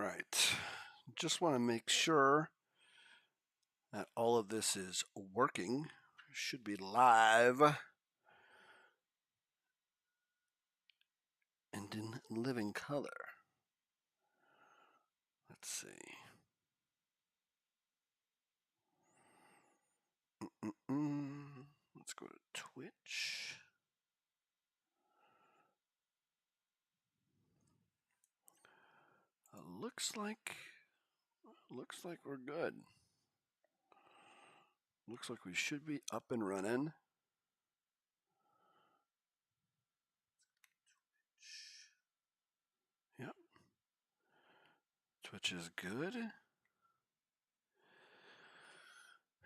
right. Just want to make sure that all of this is working. Should be live and in living color. Let's see. Let's go to Twitch. Looks like we're good. Looks like we should be up and running. Yep. Twitch is good.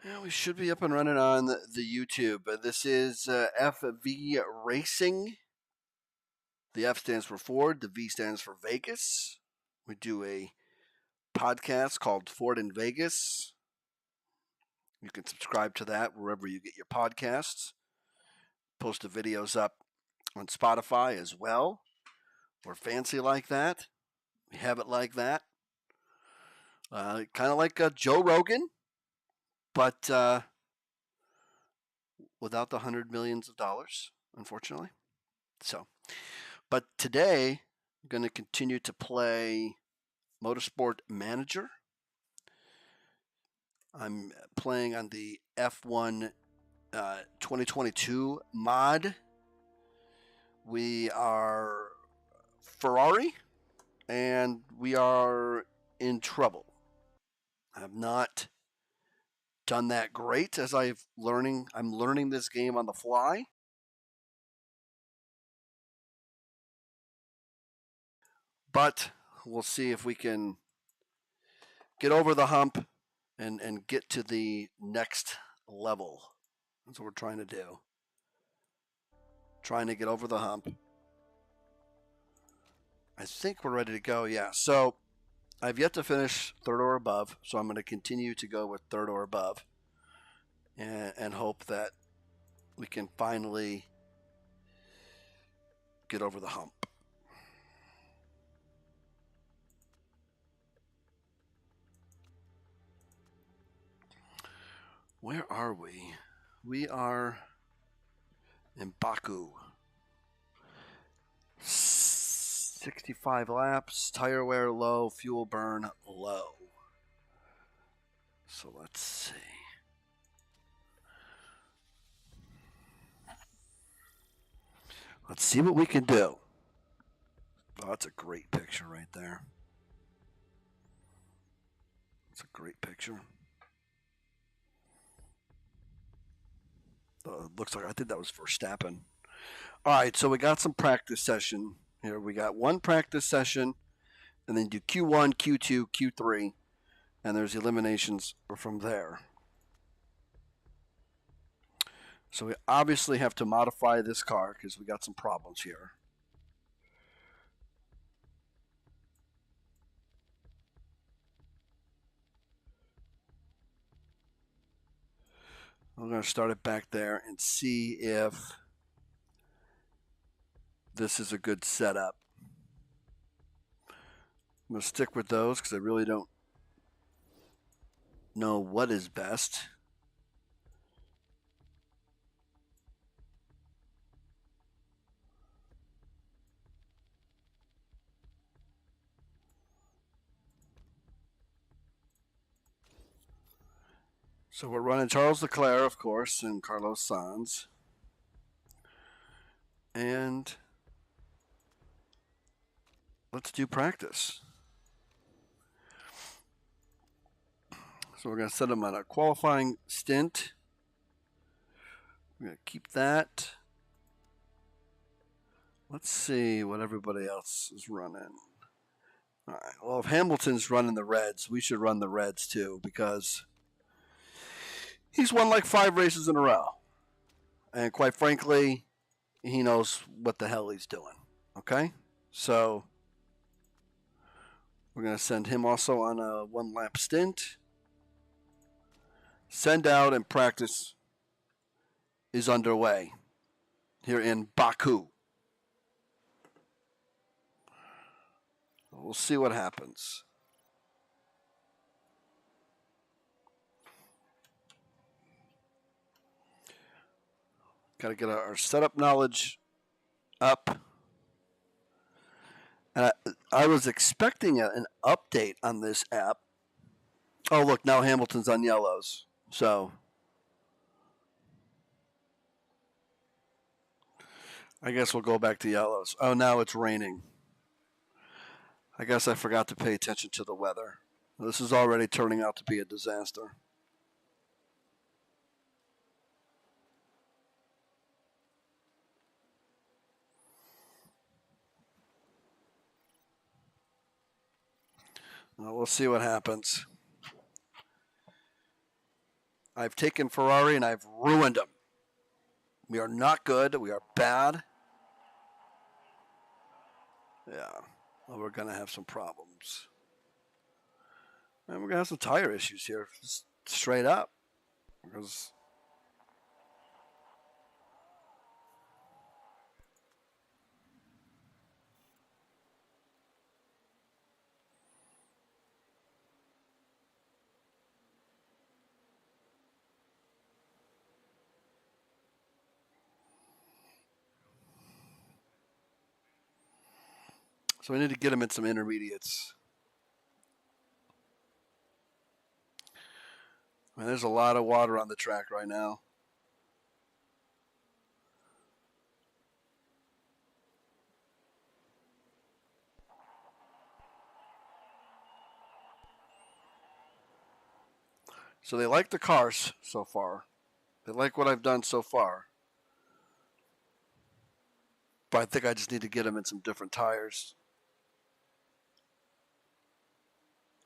Yeah, we should be up and running on the YouTube. This is FV Racing. The F stands for Ford. The V stands for Vegas. We do a podcast called Ford in Vegas. You can subscribe to that wherever you get your podcasts. Post the videos up on Spotify as well. We're fancy like that. We have it like that. Kind of like Joe Rogan, but without the $100 million, unfortunately. So, but today I'm going to continue to play Motorsport Manager. I'm playing on the F1 2022 mod. We are Ferrari, and we are in trouble. I have not done that great as I'm learning this game on the fly. But we'll see if we can get over the hump and get to the next level. That's what we're trying to do. Trying to get over the hump. I think we're ready to go, yeah. So I've yet to finish third or above, so I'm going to continue to go with third or above and hope that we can finally get over the hump. Where are we? We are in Baku. 65 laps, tire wear low, fuel burn low. So let's see. Let's see what we can do. Oh, that's a great picture right there. That's a great picture. Looks like, I think that was Verstappen. All right, so we got some practice session here. We got one practice session, and then do Q1, Q2, Q3, and there's eliminations from there. So we obviously have to modify this car because we got some problems here. I'm going to start it back there and see if this is a good setup. I'm going to stick with those because I really don't know what is best. So we're running Charles Leclerc, of course, and Carlos Sainz. And let's do practice. So we're going to set them on a qualifying stint. We're going to keep that. Let's see what everybody else is running. All right. Well, if Hamilton's running the Reds, we should run the Reds too because he's won like 5 races in a row. And quite frankly, he knows what the hell he's doing. Okay? So we're going to send him also on a 1-lap stint. Send out and practice is underway here in Baku. We'll see what happens. Got to get our setup knowledge up. And I was expecting an update on this app. Oh, look, now Hamilton's on yellows. So I guess we'll go back to yellows. Oh, now it's raining. I guess I forgot to pay attention to the weather. This is already turning out to be a disaster. Well, we'll see what happens. I've taken Ferrari and I've ruined them. We are not good. We are bad. Yeah. Well, we're going to have some problems. And we're going to have some tire issues here. Just straight up. Because so we need to get him in some intermediates. I mean, there's a lot of water on the track right now. So they like the cars so far. They like what I've done so far. But I think I just need to get them in some different tires.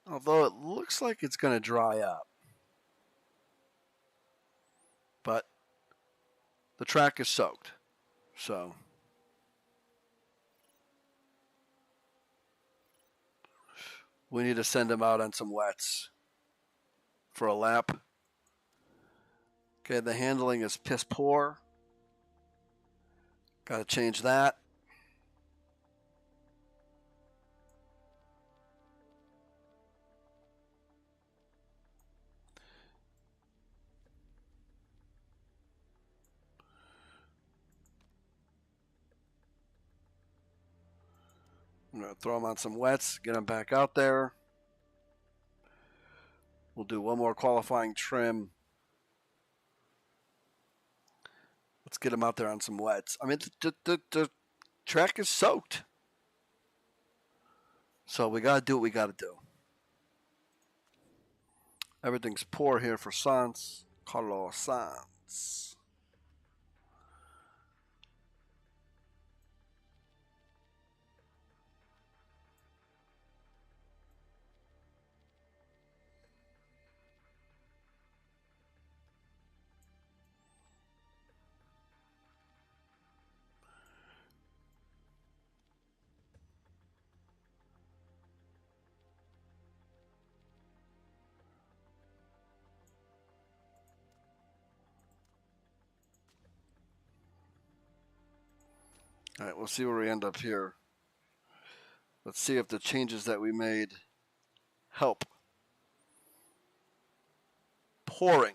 Although it looks like it's going to dry up. But the track is soaked. So we need to send them out on some wets for a lap. Okay, the handling is piss poor. Got to change that. I'm going to throw them on some wets, get them back out there. We'll do one more qualifying trim. Let's get them out there on some wets. I mean, the track is soaked. So we got to do what we got to do. Everything's poor here for Carlos Sainz. All right, we'll see where we end up here. Let's see if the changes that we made help. Pouring.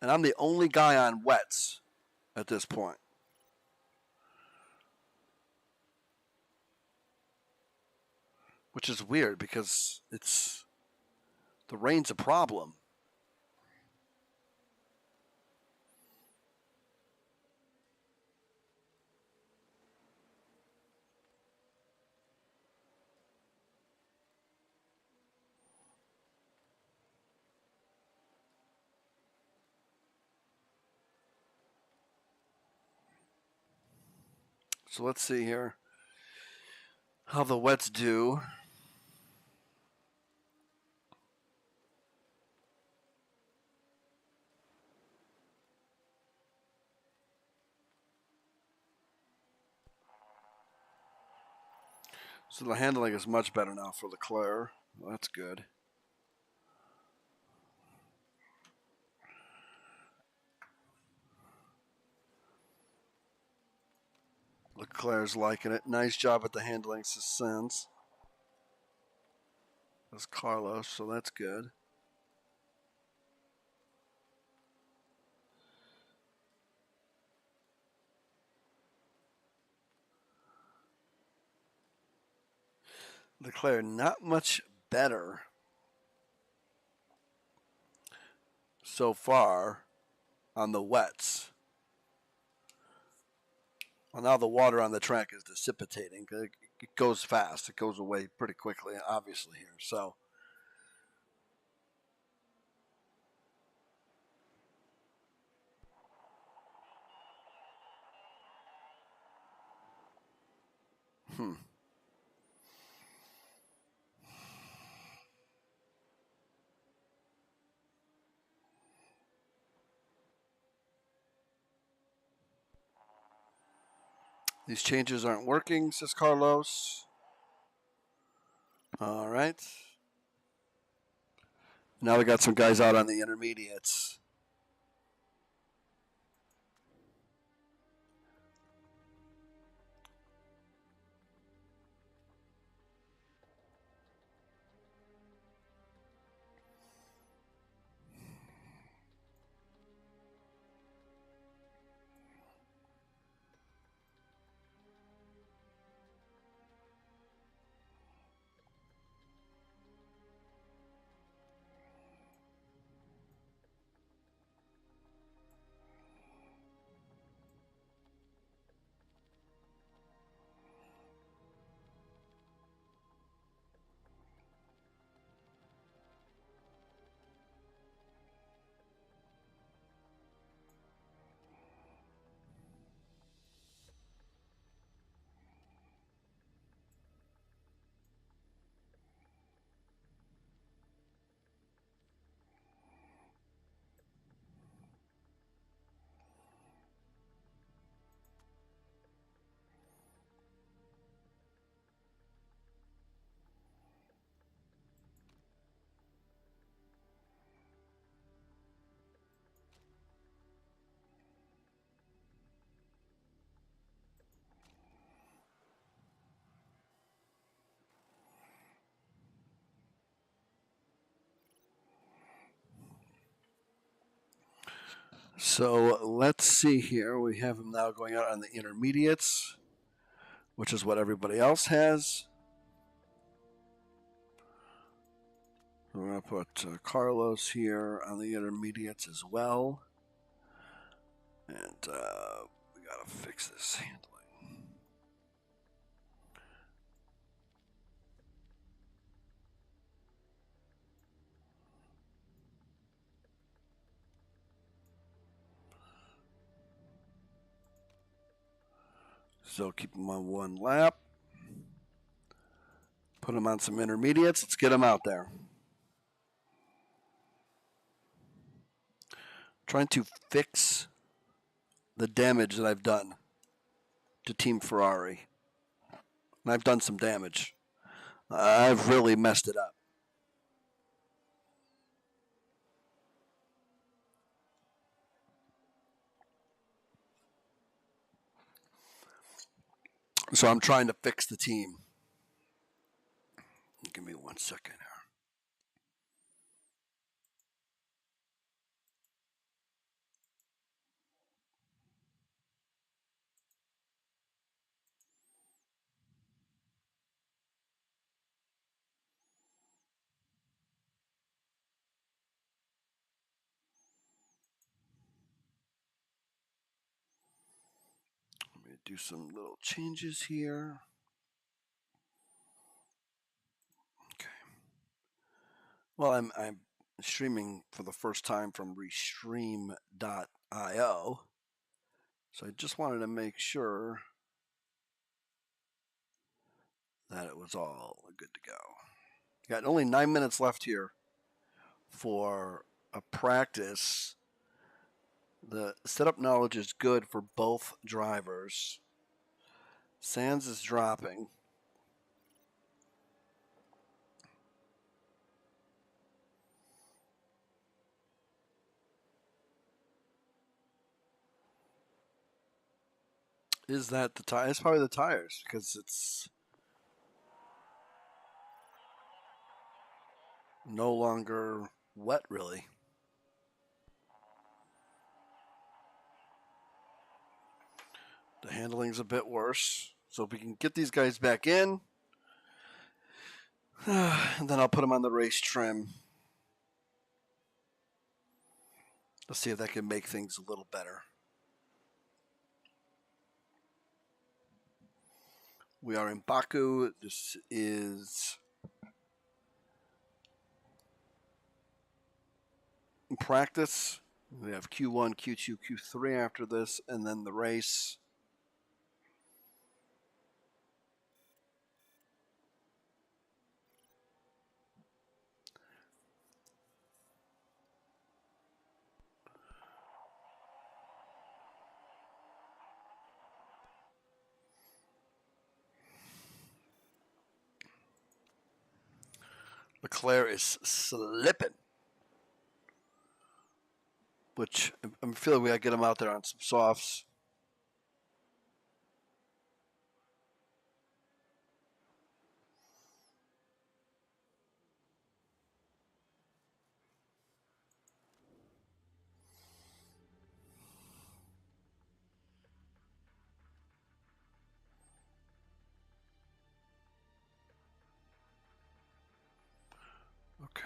And I'm the only guy on wets at this point. Which is weird because the rain's a problem. So let's see here how the wets do. So the handling is much better now for Leclerc. Well, that's good. Leclerc's liking it. Nice job at the handling, Sainz. That's Carlos, so that's good. – Leclerc not much better so far on the wets. Well, now the water on the track is dissipating. It goes fast. It goes away pretty quickly, obviously, here. So, These changes aren't working, says Carlos. All right. Now we got some guys out on the intermediates. So let's see here. We have him now going out on the intermediates, which is what everybody else has. We're going to put Carlos here on the intermediates as well. And we got to fix this handling. So keep him on one lap. Put him on some intermediates. Let's get him out there. Trying to fix the damage that I've done to Team Ferrari. And I've done some damage. I've really messed it up. So I'm trying to fix the team. Give me 1 second here. Let me do some little changes here. Okay. Well, I'm streaming for the first time from restream.io. So I just wanted to make sure that it was all good to go. Got only 9 minutes left here for a practice. The setup knowledge is good for both drivers. Sands is dropping. Is that the tire? It's probably the tires because it's no longer wet, really. The handling's a bit worse. So if we can get these guys back in, And then I'll put them on the race trim. Let's see if that can make things a little better. We are in Baku. This is practice. We have Q1, Q2, Q3 after this, and then the race. Leclerc is slipping, which I'm feeling we got to get him out there on some softs. Okay.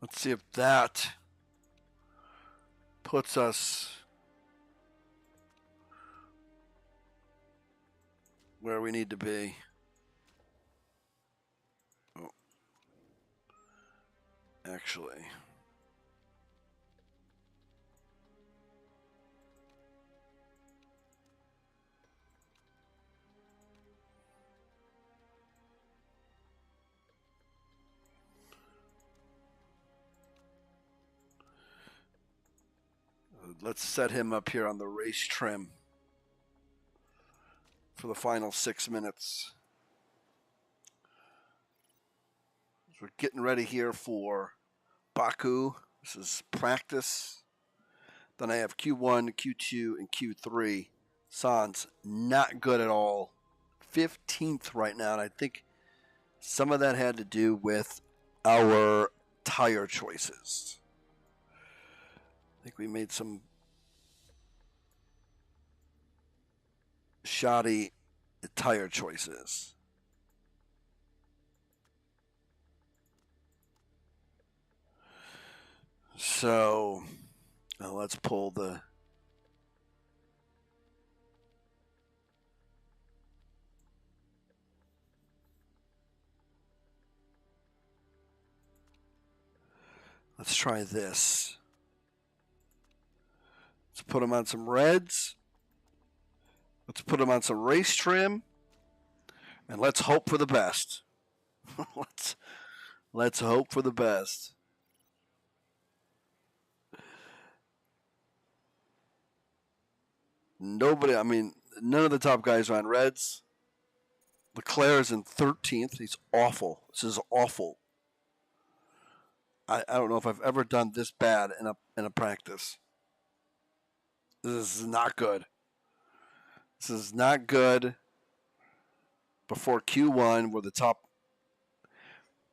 Let's see if that puts us where we need to be. Oh. Actually. Let's set him up here on the race trim for the final 6 minutes. So we're getting ready here for Baku. This is practice. Then I have Q1, Q2, and Q3. Sans not good at all. 15th right now, and I think some of that had to do with our tire choices. I think we made some shoddy tire choices. So let's pull the let's try this. Let's put them on some reds. Let's put them on some race trim. And let's hope for the best. let's hope for the best. None of the top guys are on reds. Leclerc is in 13th. He's awful. This is awful. I don't know if I've ever done this bad in a practice. This is not good. This is not good. Before Q1, where the top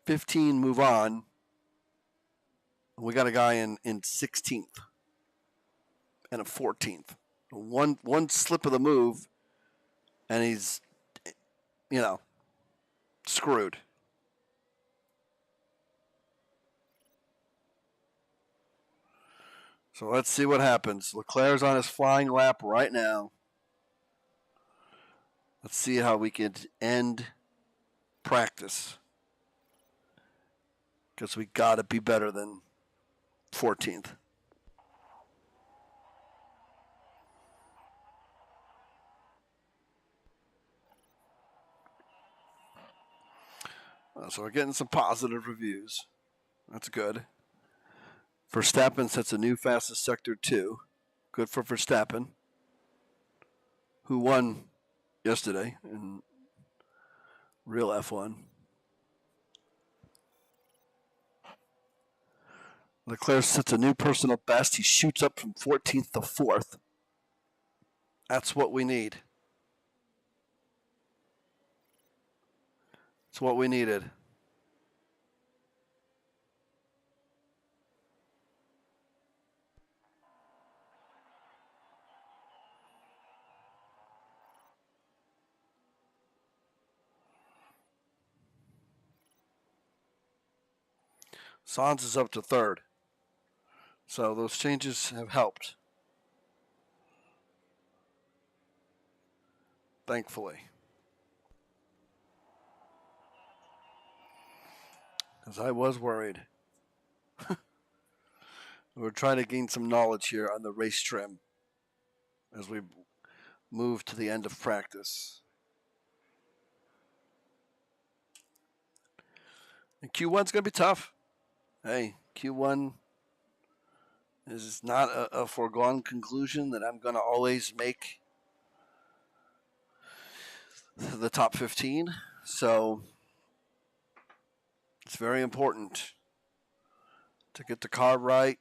15 move on, we got a guy in 16th and a 14th. One slip of the move, and he's, screwed. So let's see what happens. Leclerc's on his flying lap right now. Let's see how we can end practice. Because we got to be better than 14th. So we're getting some positive reviews. That's good. Verstappen sets a new fastest sector 2. Good for Verstappen, who won yesterday in real F1. Leclerc sets a new personal best. He shoots up from 14th to 4th. That's what we need. It's what we needed. Sans is up to third. So those changes have helped. Thankfully. Because I was worried. We're trying to gain some knowledge here on the race trim as we move to the end of practice. And Q1's going to be tough. Hey, Q1 is not a foregone conclusion that I'm going to always make the top 15. So it's very important to get the car right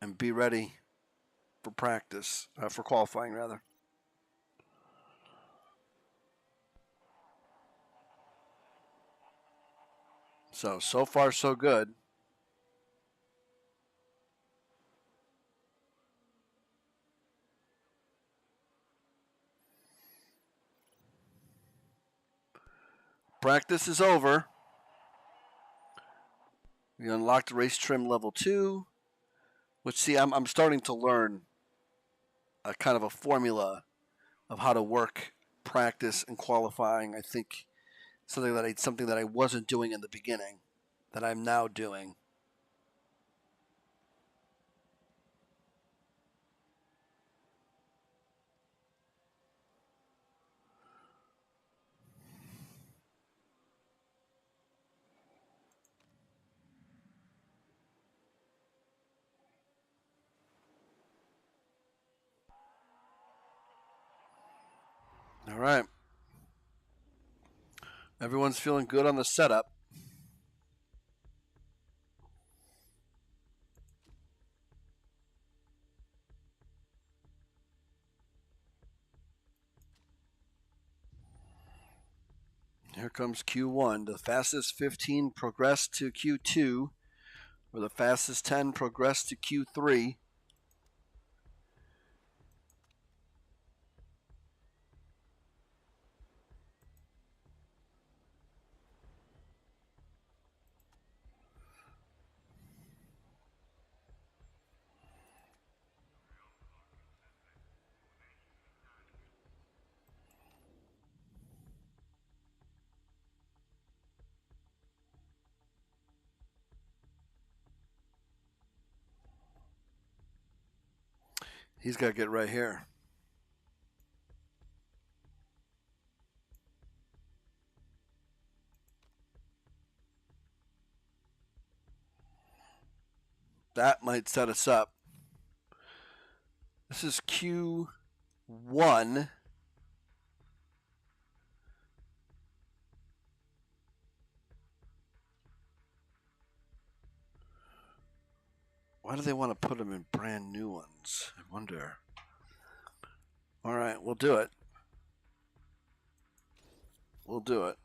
and be ready for practice, for qualifying rather. So far so good. Practice is over. We unlocked race trim level 2, which, see, I'm starting to learn a kind of a formula of how to work practice and qualifying. I think something that I wasn't doing in the beginning that I'm now doing. All right. Everyone's feeling good on the setup. Here comes Q1. The fastest 15 progressed to Q2, where the fastest 10 progressed to Q3. He's got to get right here. That might set us up. This is Q1. Why do they want to put them in brand new ones? I wonder. All right, we'll do it. We'll do it.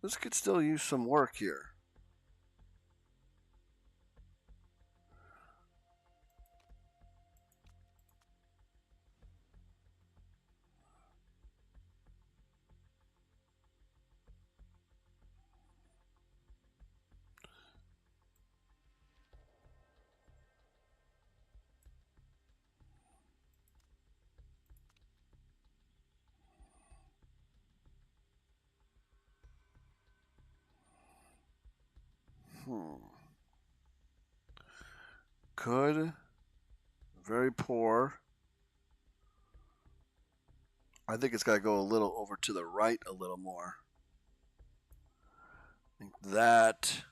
This could still use some work here. Good. Very poor. I think it's got to go a little over to the right a little more. I think that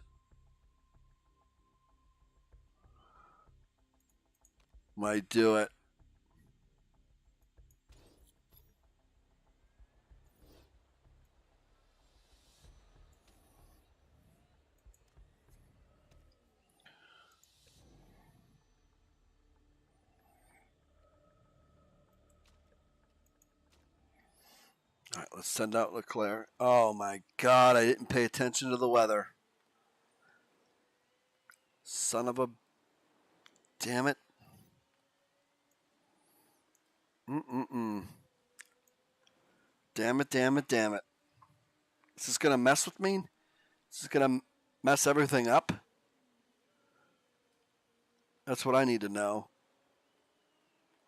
might do it. right, let's send out Leclerc. Oh my God, I didn't pay attention to the weather. Son of a... Damn it. Damn it, damn it, damn it. Is this going to mess with me? Is this going to mess everything up? That's what I need to know.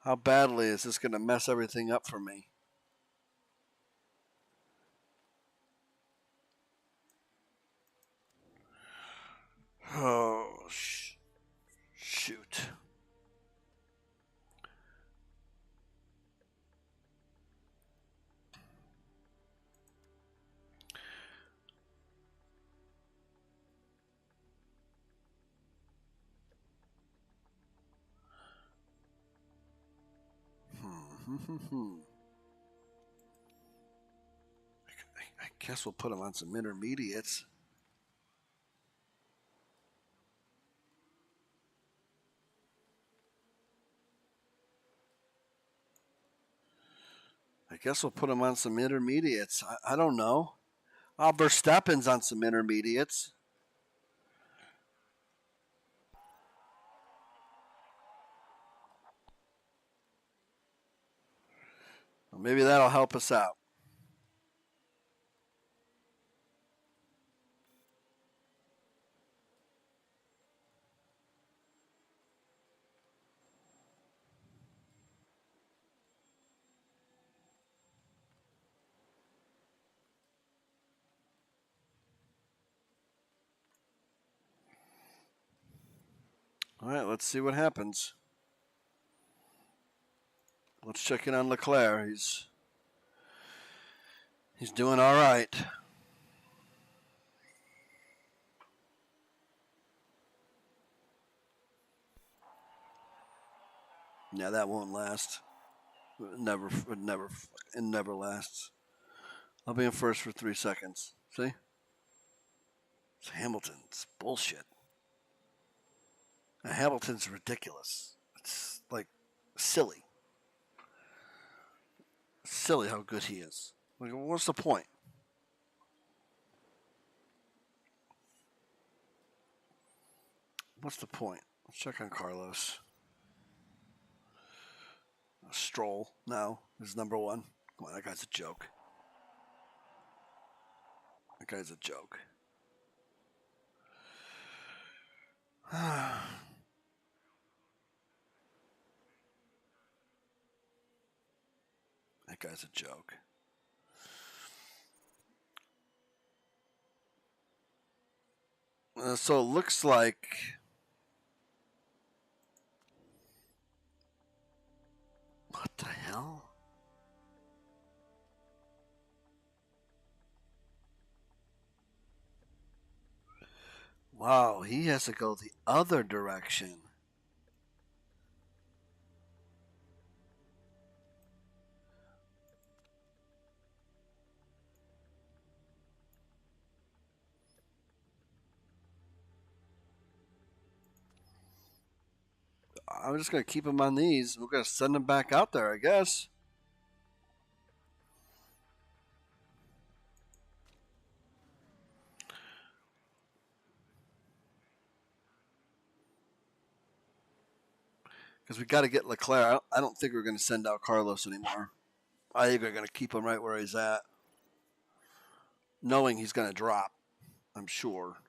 How badly is this going to mess everything up for me? Oh, shoot. I guess we'll put him on some intermediates. I guess we'll put him on some intermediates. I don't know. Verstappen's on some intermediates. Well, maybe that'll help us out. All right, let's see what happens. Let's check in on Leclerc. He's doing all right. Yeah, that won't last. It never lasts. I'll be in first for 3 seconds. See? It's Hamilton's bullshit. Hamilton's ridiculous. It's like silly. Silly how good he is. Like, what's the point? What's the point? Let's check on Carlos. Stroll now is number 1. Come on, that guy's a joke. That guy's a joke. That guy's a joke. So it looks like what the hell? Wow, he has to go the other direction. I'm just going to keep him on these. We're going to send him back out there, I guess. Because we got to get Leclerc. I don't think we're going to send out Carlos anymore. I think we're going to keep him right where he's at. Knowing he's going to drop, I'm sure.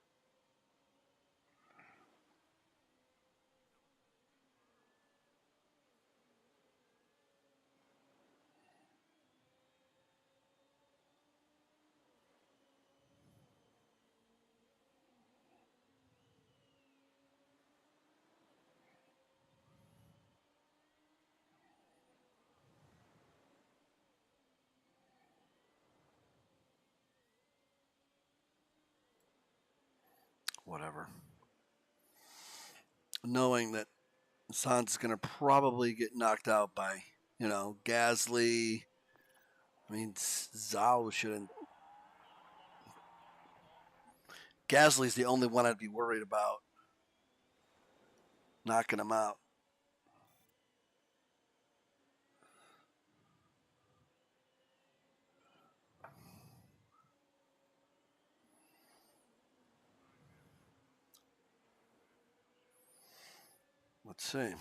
Whatever. Knowing that Sainz is going to probably get knocked out by, Gasly. I mean, Zhao shouldn't. Gasly's the only one I'd be worried about knocking him out. Let's see.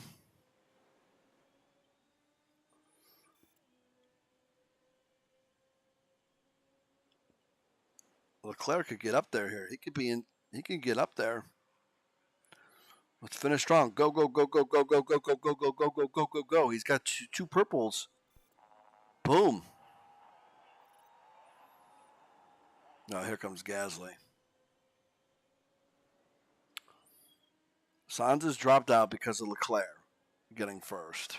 Leclerc could get up there here. He could be in. He can get up there. Let's finish strong. Go, go, go, go, go, go, go, go, go, go, go, go, go, go, go. He's got two purples. Boom. Now here comes Gasly. Sainz has dropped out because of Leclerc getting first.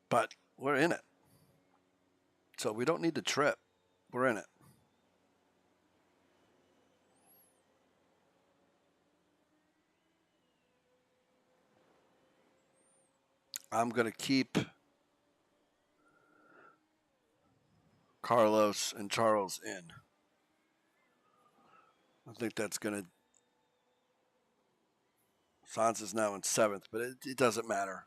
But we're in it. So we don't need to trip. We're in it. I'm going to keep Carlos and Charles in. I think that's going to... Sainz is now in 7th, but it doesn't matter.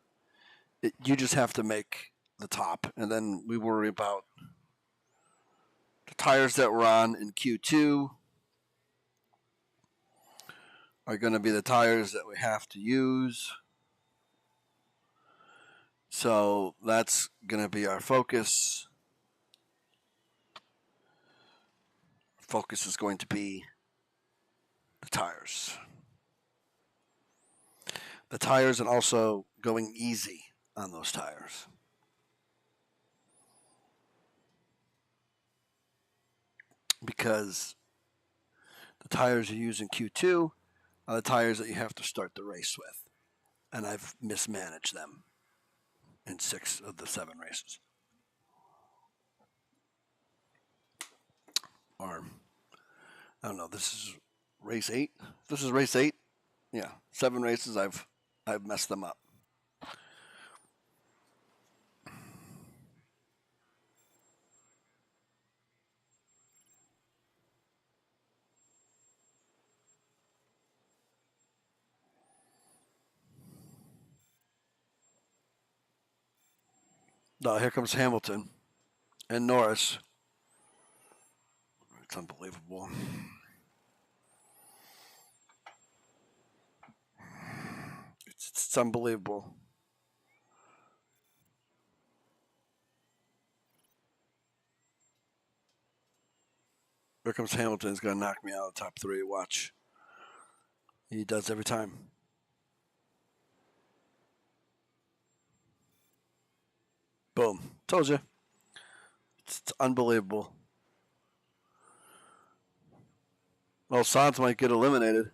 You just have to make the top, and then we worry about the tires that we're on in Q2 are going to be the tires that we have to use. So that's going to be our focus. Focus is going to be the tires. The tires and also going easy on those tires. Because the tires you use in Q2 are the tires that you have to start the race with. And I've mismanaged them in 6 of the 7 races. Or, I don't know, this is race 8? This is race 8? Yeah, 7 races I've messed them up. No, here comes Hamilton and Norris. It's unbelievable. It's unbelievable. Here comes Hamilton. He's going to knock me out of the top 3. Watch. He does every time. Boom. Told you. It's unbelievable. Well, Sainz might get eliminated.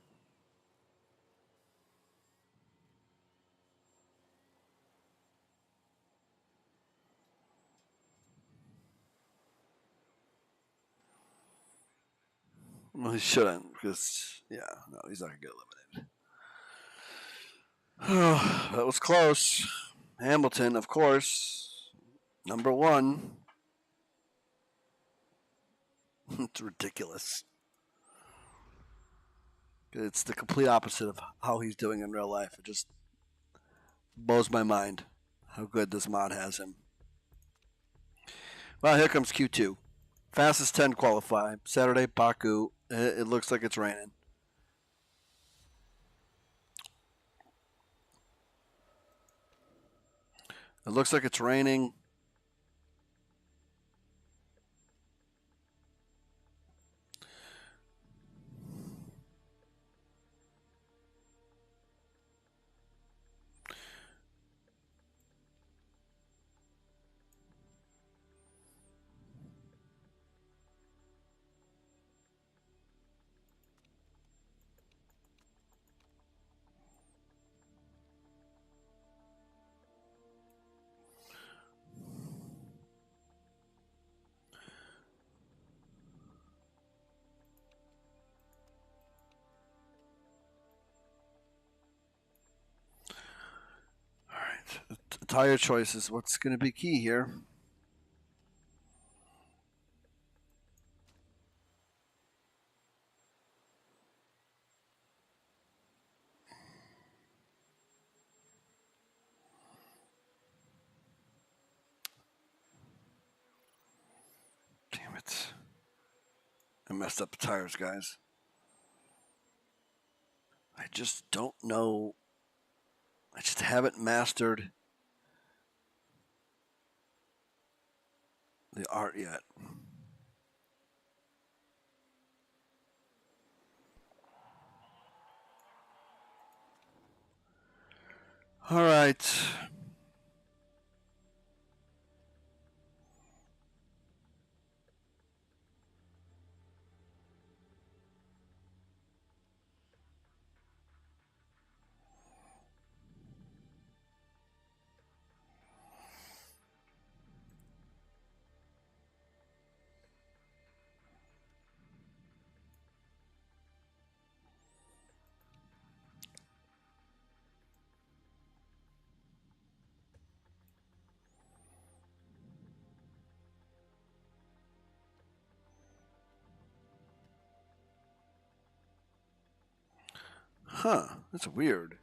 Well, he shouldn't because, yeah, no, he's not going to get eliminated. That was close. Hamilton, of course, number 1. It's ridiculous. It's the complete opposite of how he's doing in real life. It just blows my mind how good this mod has him. Well, here comes Q2. Fastest 10 qualify. Saturday, Baku. It looks like it's raining. It looks like it's raining. All right. The tire choice is what's going to be key here. Damn it. I messed up the tires, guys. I just don't know. I just haven't mastered the art yet. All right. Huh, that's weird.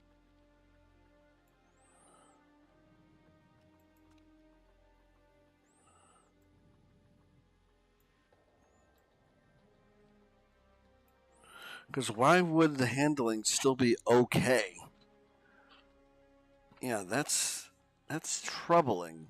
Because why would the handling still be okay? Yeah, that's troubling.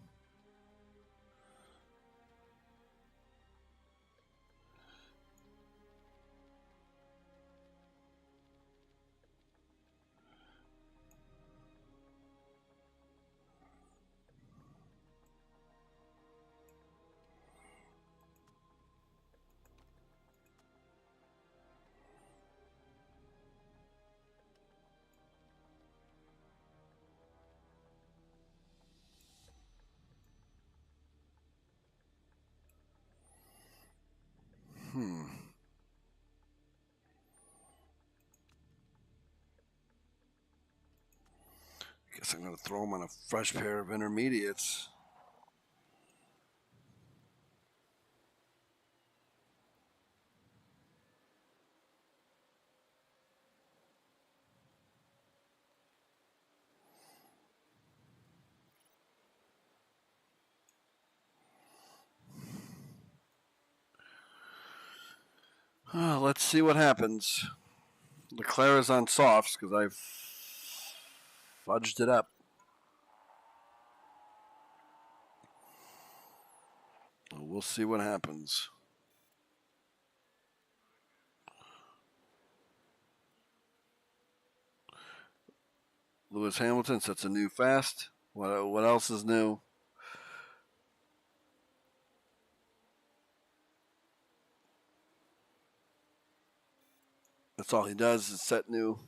Guess I'm going to throw him on a fresh pair of intermediates. Let's see what happens. Leclerc is on softs because I've fudged it up. We'll see what happens. Lewis Hamilton sets a new fast. What else is new? That's all he does is set new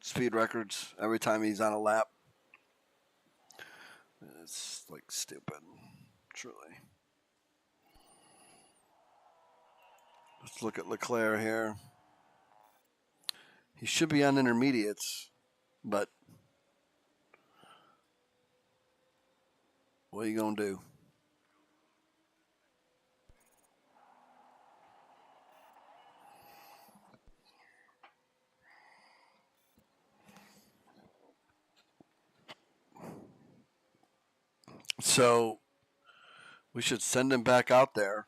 speed records every time he's on a lap. It's like stupid, truly. Let's look at Leclerc here. He should be on intermediates, but what are you going to do? So we should send him back out there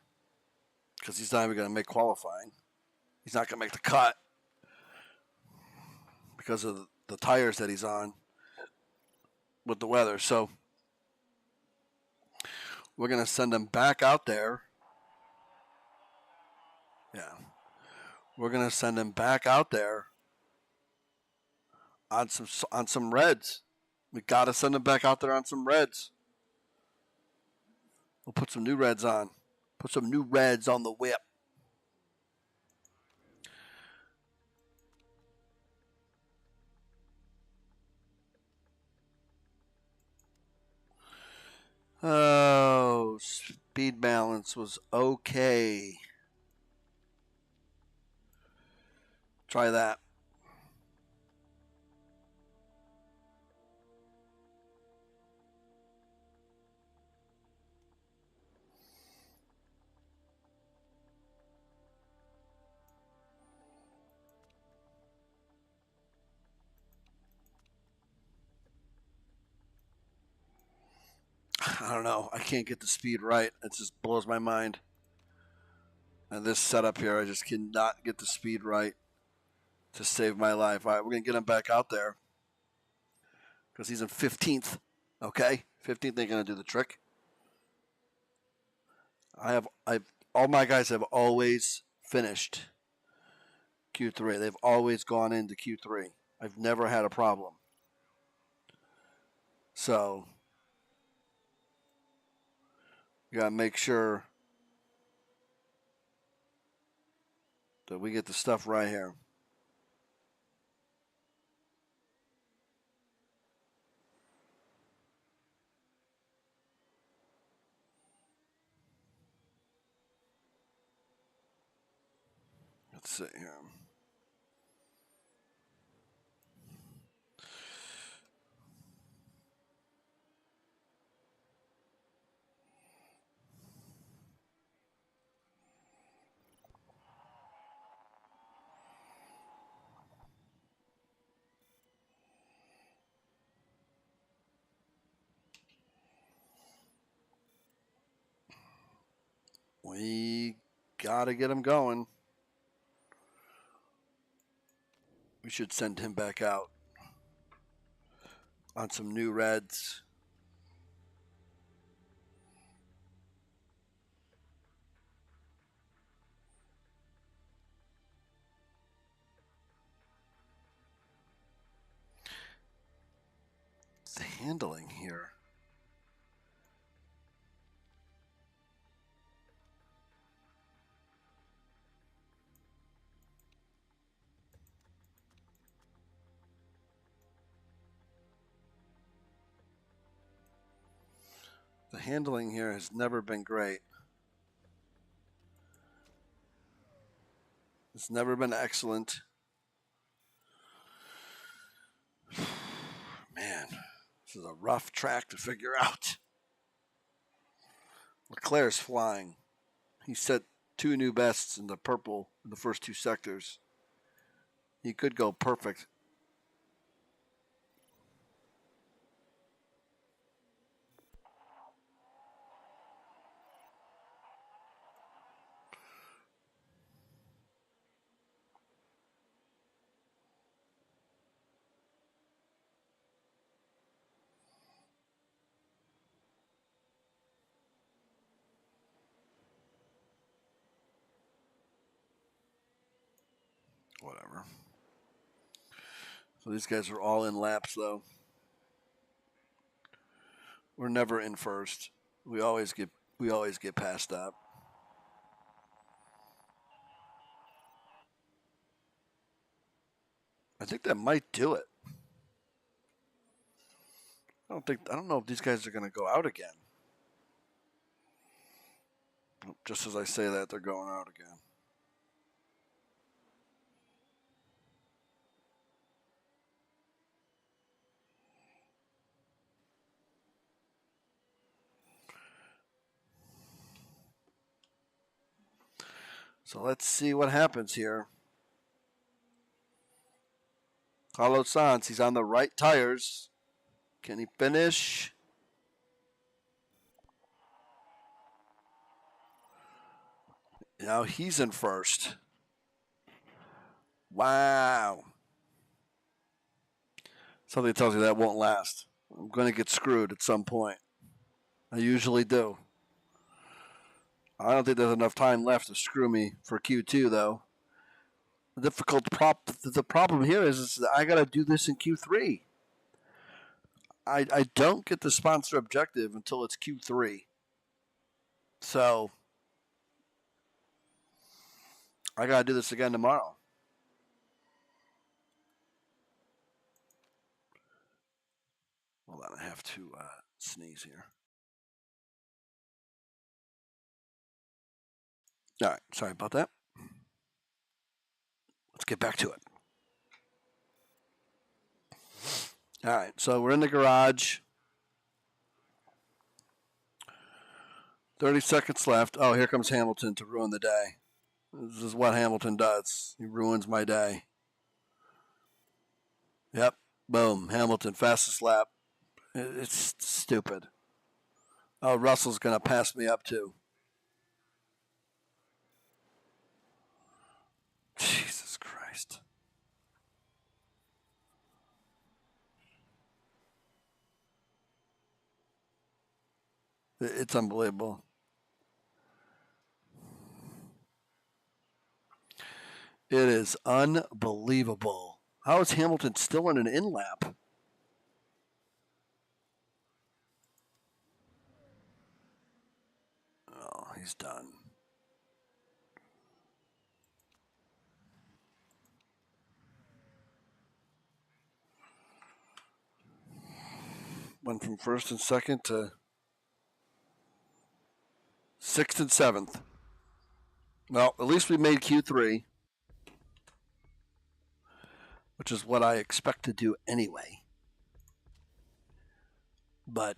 because he's not even going to make qualifying. He's not going to make the cut because of the tires that he's on with the weather. So we're going to send him back out there. Yeah. We're going to send him back out there on some reds. We got to send him back out there on some reds. We'll put some new reds on. Put some new reds on the whip. Oh, speed balance was okay. Try that. I don't know. I can't get the speed right. It just blows my mind. And this setup here, I just cannot get the speed right. to save my life. All right, we're going to get him back out there because he's in 15th. Okay, 15th ain't going to do the trick. All my guys have always finished Q3. They've always gone into Q3. I've never had a problem. So you got to make sure that we get the stuff right here. Let's see here. We got to get him going. We should send him back out on some new reds. The handling here. The handling here has never been great. It's never been excellent. Man, this is a rough track to figure out. Leclerc's flying. He set 2 new bests in the purple in the first 2 sectors. He could go perfect. Whatever. So these guys are all in laps, though. We're never in first. We always get passed up. I think that might do it. I don't know if these guys are going to go out again. Just as I say that, they're going out again. So let's see what happens here. Carlos Sainz, he's on the right tires. Can he finish? Now he's in first. Wow. Something tells you that won't last. I'm going to get screwed at some point. I usually do. I don't think there's enough time left to screw me for Q2, though. The problem here is that I got to do this in Q3. I don't get the sponsor objective until it's Q3. So I got to do this again tomorrow. Hold on, I have to sneeze here. All right, sorry about that. Let's get back to it. All right, so we're in the garage. 30 seconds left. Oh, here comes Hamilton to ruin the day. This is what Hamilton does. He ruins my day. Yep, boom, Hamilton, fastest lap. It's stupid. Oh, Russell's going to pass me up too. Jesus Christ. It's unbelievable. It is unbelievable. How is Hamilton still in an in-lap? Oh, he's done. Went from first and second to sixth and seventh. Well, at least we made Q3, which is what I expect to do anyway. But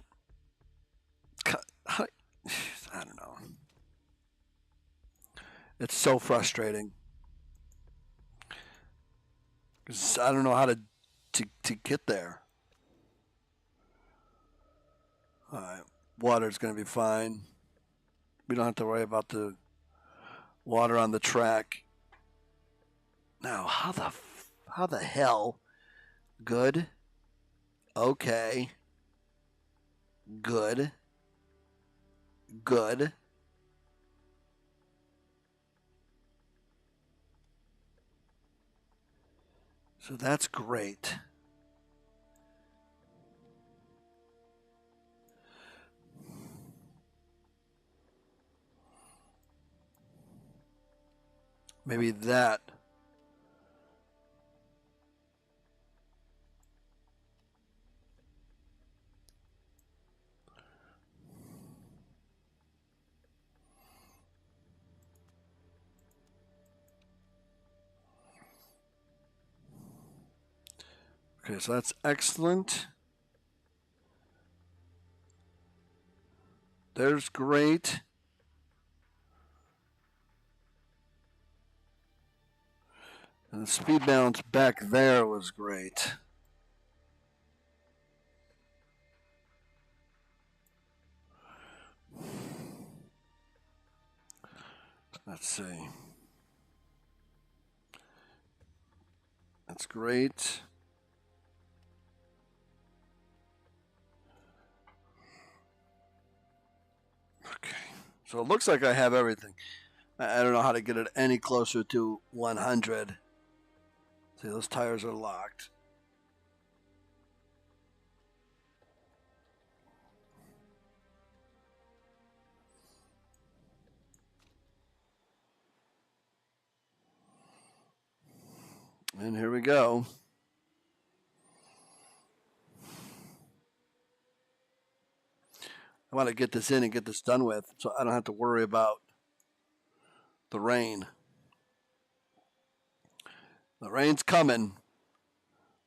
I don't know. It's so frustrating. Because I don't know how to get there. All right. Water's going to be fine. We don't have to worry about the water on the track. Now, how the hell? Good. Okay. Good. Good. So that's great. Maybe that. Okay, so that's excellent. There's great. And the speed balance back there was great. Let's see. That's great. Okay. So it looks like I have everything. I don't know how to get it any closer to 100. See, those tires are locked. And here we go. I want to get this in and get this done with so I don't have to worry about the rain. The rain's coming.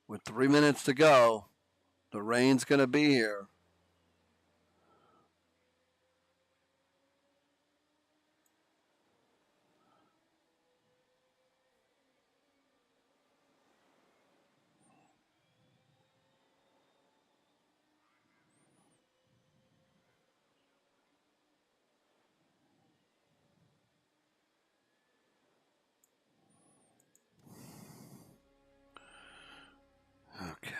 With 3 minutes to go, the rain's going to be here. Okay.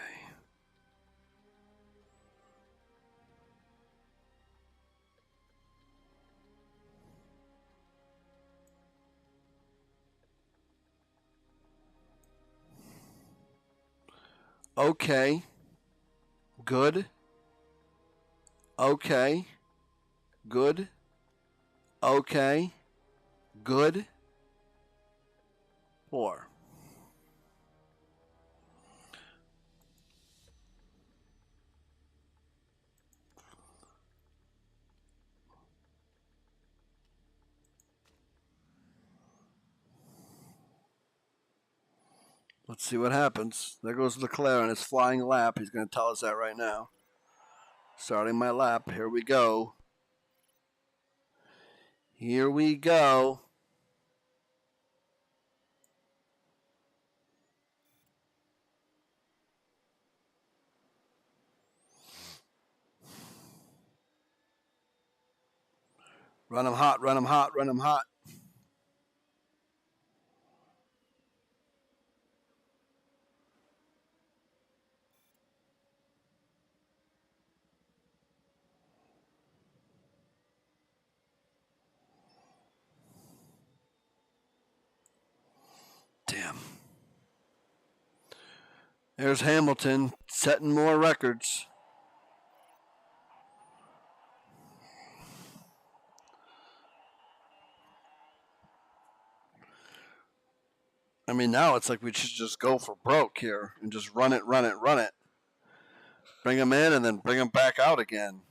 Okay. Good. Okay. Good. Okay. Good. 4. Let's see what happens. There goes Leclerc on his flying lap. He's going to tell us that right now. Starting my lap. Here we go. Here we go. Run them hot, run them hot, run them hot. There's Hamilton setting more records. I mean, now it's like we should just go for broke here and just run it, run it, run it. Bring them in and then bring them back out again.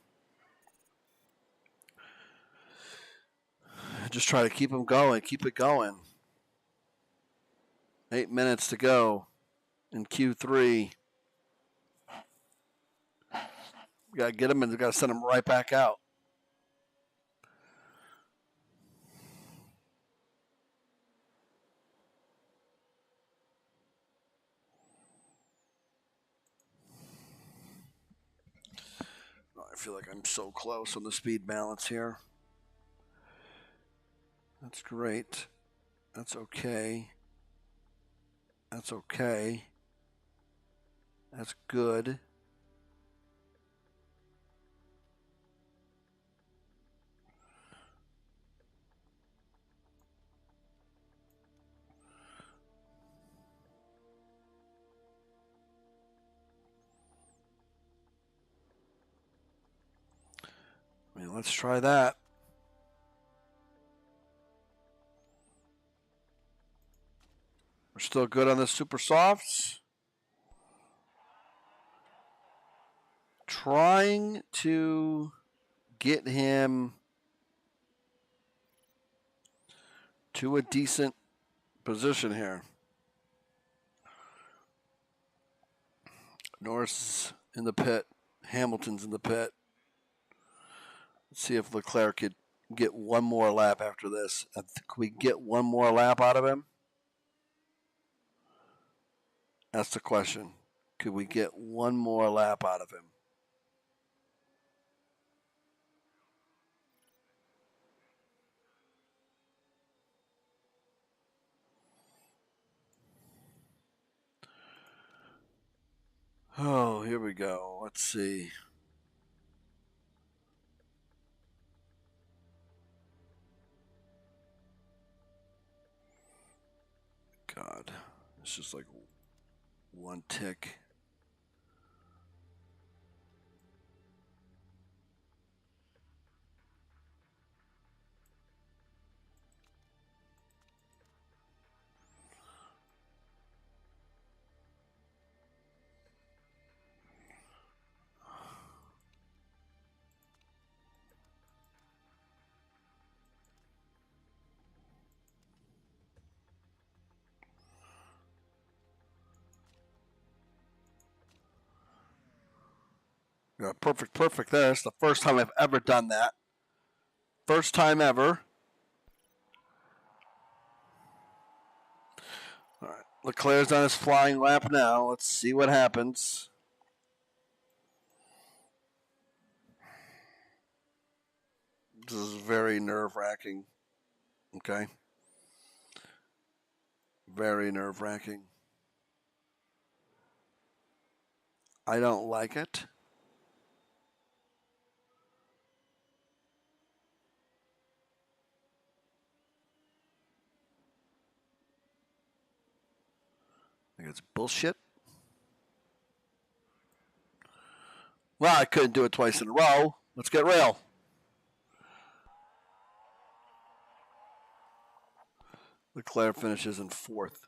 Just try to keep them going, keep it going. 8 minutes to go in Q3. We got to get them and we got to send them right back out. I feel like I'm so close on the speed balance here. That's great. That's okay. That's okay. That's good. I mean, let's try that. We're still good on the super softs. Trying to get him to a decent position here. Norris is in the pit. Hamilton's in the pit. Let's see if Leclerc could get one more lap after this. Can we get one more lap out of him? That's the question. Could we get one more lap out of him? Oh, here we go. Let's see. God, it's just like one tick. Yeah, perfect there. It's the first time I've ever done that. First time ever. All right. Leclerc's on his flying lap now. Let's see what happens. This is very nerve-wracking. Okay. Very nerve-wracking. I don't like it. I think it's bullshit. Well, I couldn't do it twice in a row. Let's get real. Leclerc finishes in fourth.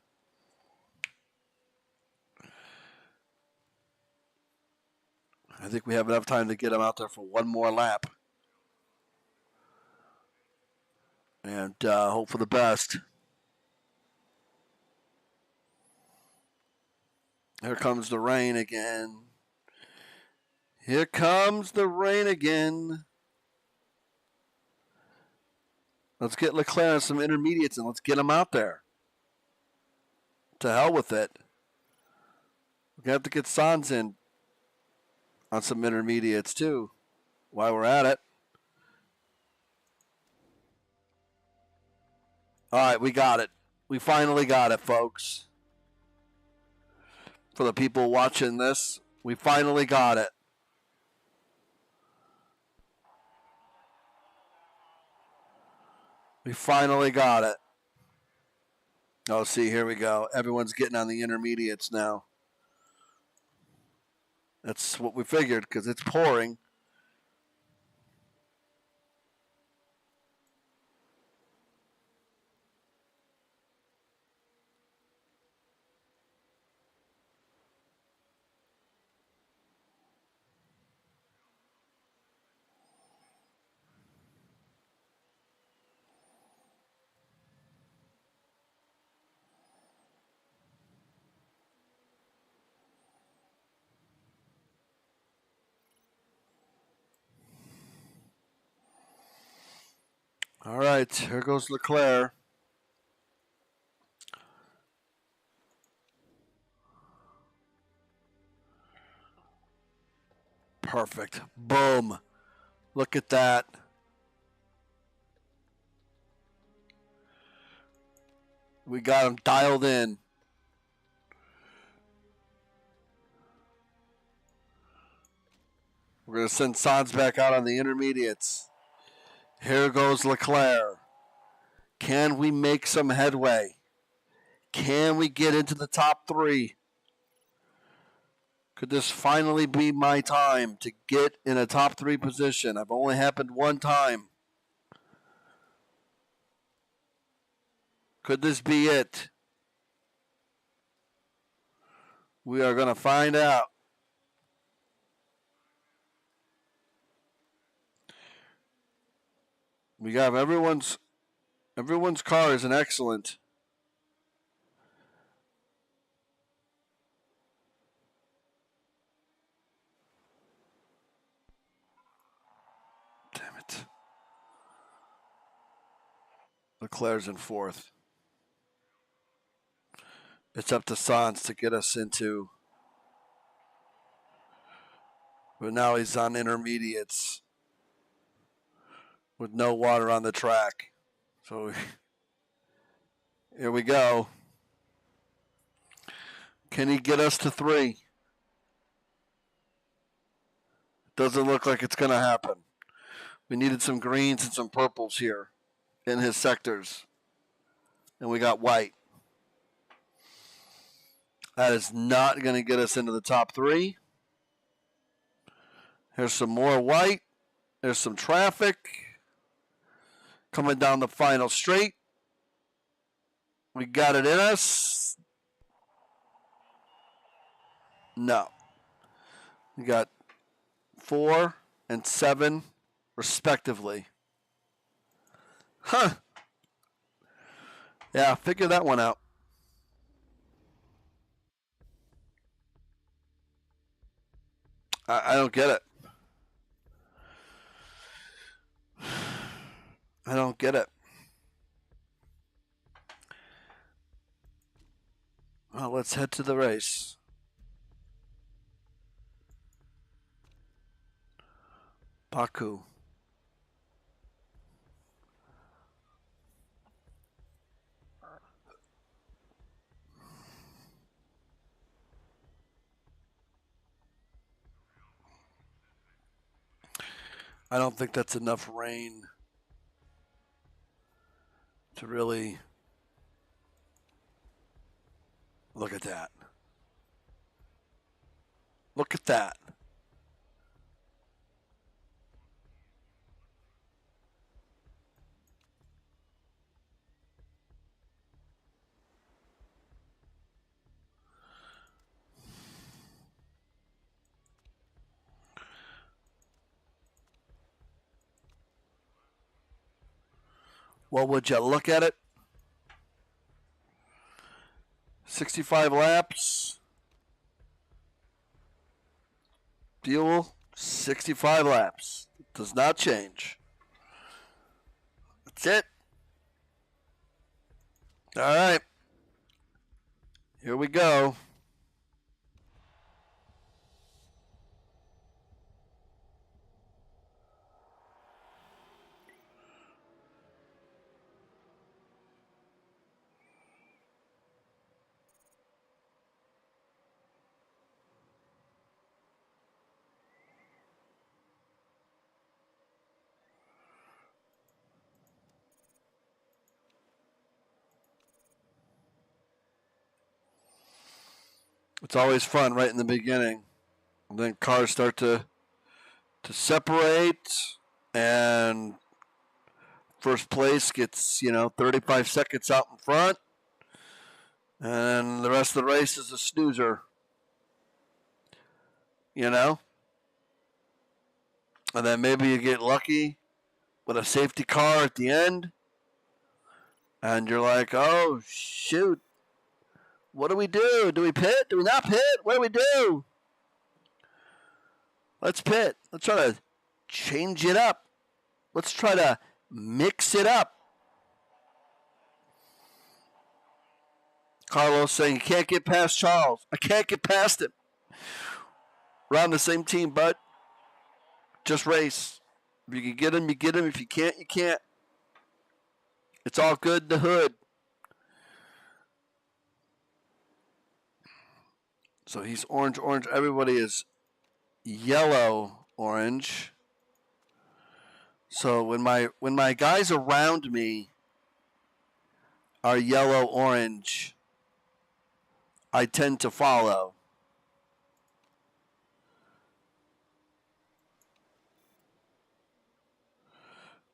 I think we have enough time to get him out there for one more lap. And hope for the best. Here comes the rain again. Here comes the rain again. Let's get Leclerc on some intermediates and let's get him out there. To hell with it. We're going to have to get Sainz in on some intermediates too while we're at it. All right, we got it. We finally got it, folks. For the people watching this, we finally got it. We finally got it. Oh, see, here we go. Everyone's getting on the intermediates now. That's what we figured because it's pouring. All right, here goes Leclerc. Perfect. Boom. Look at that. We got him dialed in. We're going to send Sainz back out on the intermediates. Here goes Leclerc. Can we make some headway? Can we get into the top 3? Could this finally be my time to get in a top 3 position? I've only happened one time. Could this be it? We are going to find out. We got everyone's car is an excellent. Damn it. Leclerc's in 4th. It's up to Sainz to get us into. But now he's on intermediates with no water on the track. So here we go. Can he get us to 3? Doesn't look like it's going to happen. We needed some greens and some purples here in his sectors. And we got white. That is not going to get us into the top 3. Here's some more white. There's some traffic. Coming down the final straight. We got it in us. No. We got 4 and 7 respectively. Huh. Yeah, figure that one out. I don't get it. I don't get it. Well, let's head to the race. Baku. I don't think that's enough rain to really look at that. Look at that. Well, would you look at it? 65 laps. Fuel, 65 laps. It does not change. That's it. All right. Here we go. It's always fun right in the beginning. And then cars start to separate, and first place gets 35 seconds out in front, and the rest of the race is a snoozer. And then maybe you get lucky with a safety car at the end, and you're like, oh shoot, what do we do? Do we pit? Do we not pit? What do we do? Let's pit. Let's try to change it up. Let's try to mix it up. Carlos saying, you can't get past Charles. I can't get past him. We're on the same team, bud. Just race. If you can get him, you get him. If you can't, you can't. It's all good in the hood. So he's orange. Everybody is yellow, orange. So when my guys around me are yellow, orange, I tend to follow.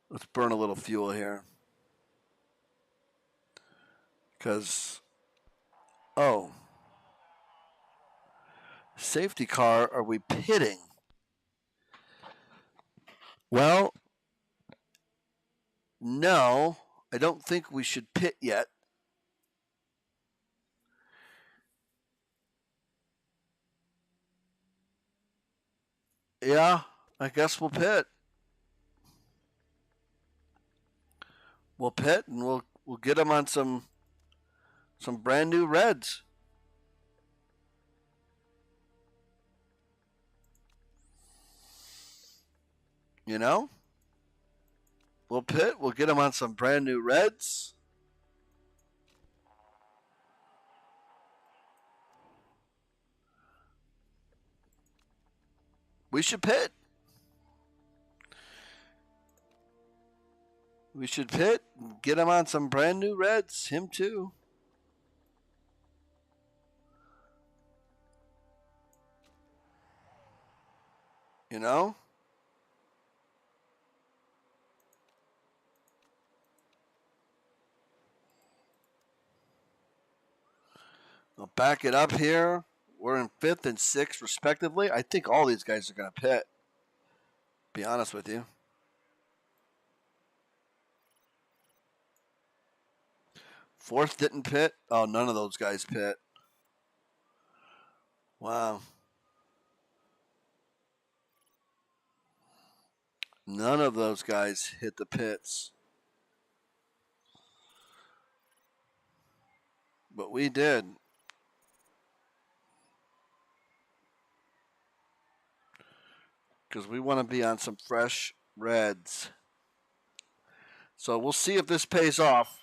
Let's burn a little fuel here. Because, safety car, are we pitting? Well, no, I don't think we should pit yet. Yeah, I guess we'll pit. We'll pit, and we'll get them on some brand new reds. We'll pit. We'll get them on some brand new reds. We should pit. We should pit and get him on some brand new reds. Him too. I'll back it up here. We're in 5th and 6th, respectively. I think all these guys are going to pit. Be honest with you. 4th didn't pit. Oh, none of those guys pit. Wow. None of those guys hit the pits. But we did. Because we want to be on some fresh reds. So we'll see if this pays off.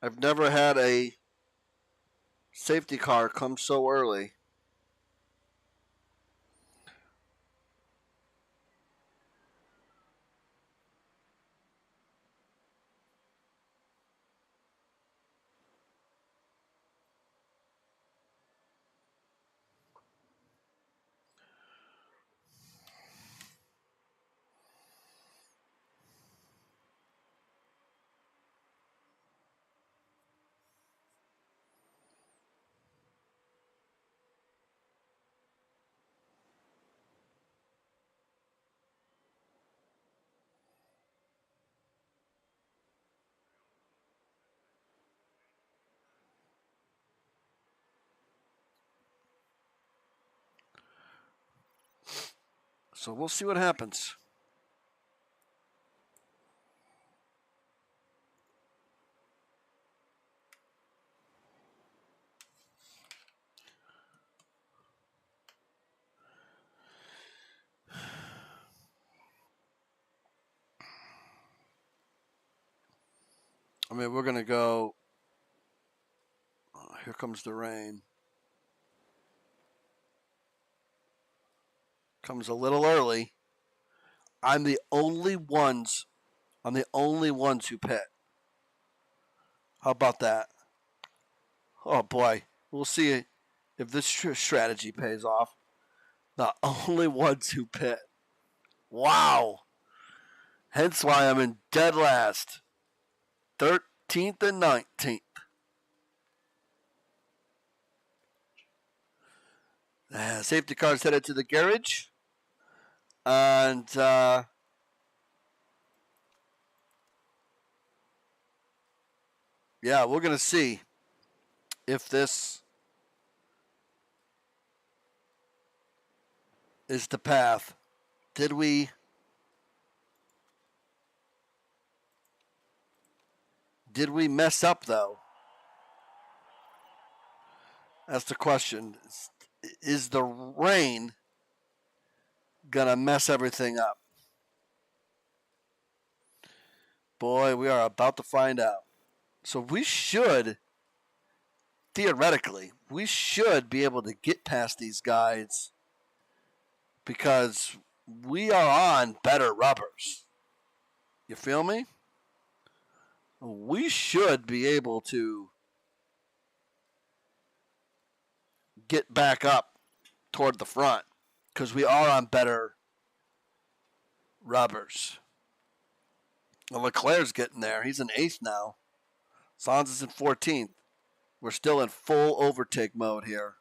I've never had a safety car come so early. So we'll see what happens. I mean, we're going to go. Here comes the rain. Comes a little early. I'm the only ones who pit. How about that? Oh boy, we'll see if this strategy pays off. The only ones who pit. Wow. Hence why I'm in dead last. 13th and 19th. Safety cars headed to the garage. And yeah, we're going to see if this is the path. Did we mess up, though? That's the question. Is the rain going to mess everything up? Boy, we are about to find out. So we should, theoretically, we should be able to get past these guys because we are on better rubbers. You feel me? We should be able to get back up toward the front because we are on better rubbers. Well, Leclerc's getting there. He's in 8th now. Sainz is in 14th. We're still in full overtake mode here.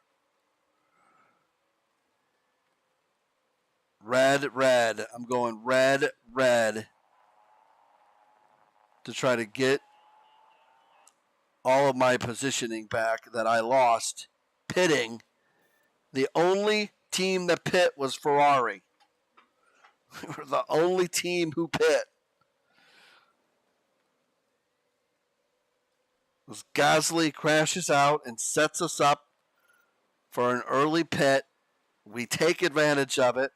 Red, red. I'm going red, red to try to get all of my positioning back that I lost pitting. The only team that pit was Ferrari. We were the only team who pit. As Gasly crashes out and sets us up for an early pit, we take advantage of it.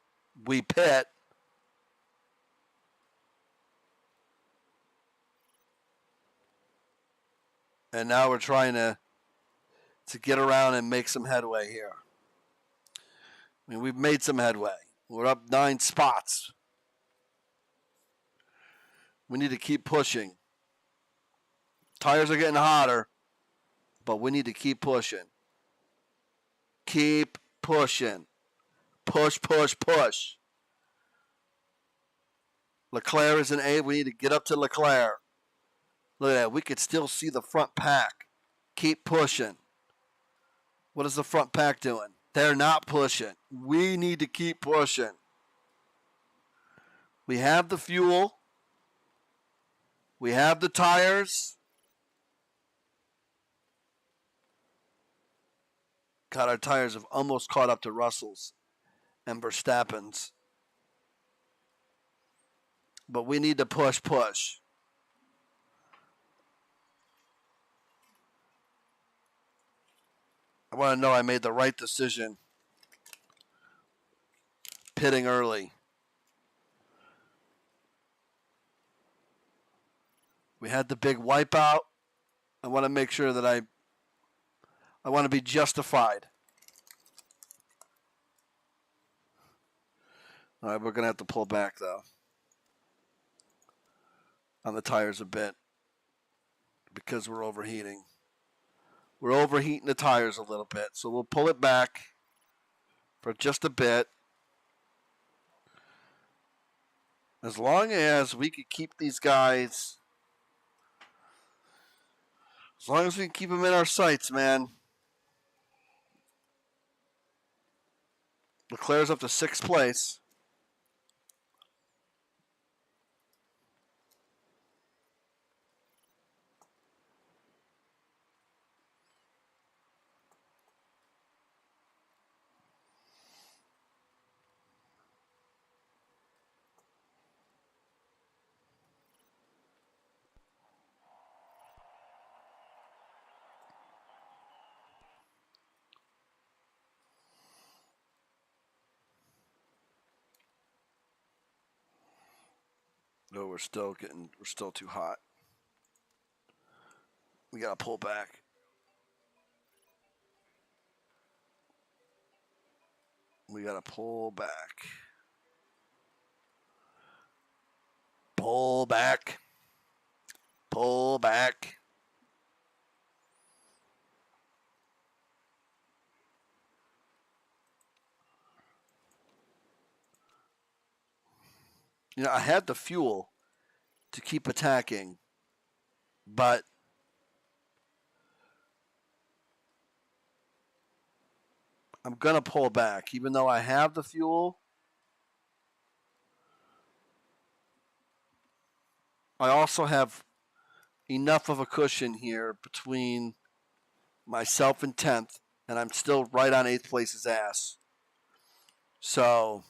We pit. And now we're trying to get around and make some headway here. I mean, we've made some headway. We're up 9 spots. We need to keep pushing. Tires are getting hotter, but we need to keep pushing. Keep pushing. Push, push, push. Leclerc is in 8th. We need to get up to Leclerc. Look at that. We could still see the front pack. Keep pushing. What is the front pack doing? They're not pushing. We need to keep pushing. We have the fuel. We have the tires. God, our tires have almost caught up to Russell's and Verstappen's. But we need to push, push. I want to know I made the right decision pitting early. We had the big wipeout. I want to make sure that I want to be justified. All right, we're going to have to pull back, though, on the tires a bit because we're overheating. We're overheating the tires a little bit, so we'll pull it back for just a bit. As long as we can keep these guys, as long as we can keep them in our sights, man. Leclerc's up to 6th place. No, we're still too hot. We gotta pull back. We gotta pull back. Pull back. Pull back. I had the fuel to keep attacking, but I'm going to pull back. Even though I have the fuel, I also have enough of a cushion here between myself and 10th, and I'm still right on 8th place's ass. So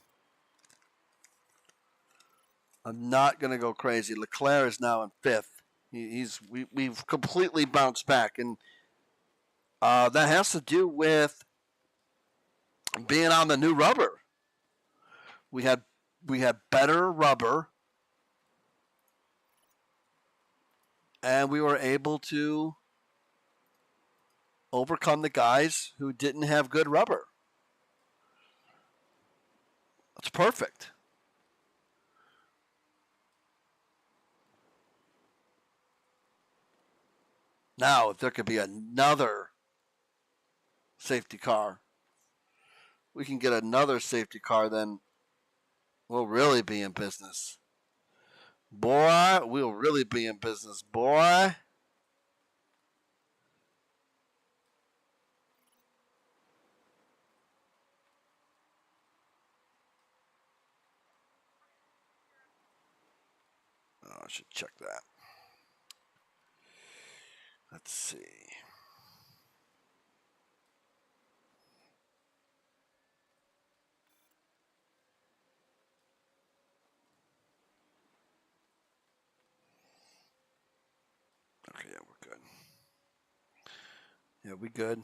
I'm not going to go crazy. Leclerc is now in 5th. We've completely bounced back, and that has to do with being on the new rubber. We had better rubber, and we were able to overcome the guys who didn't have good rubber. That's perfect. Now, if there could be another safety car, we can get another safety car, then we'll really be in business. Boy, we'll really be in business, boy. Oh, I should check that. Let's see. Okay, yeah, we're good. Yeah, we good.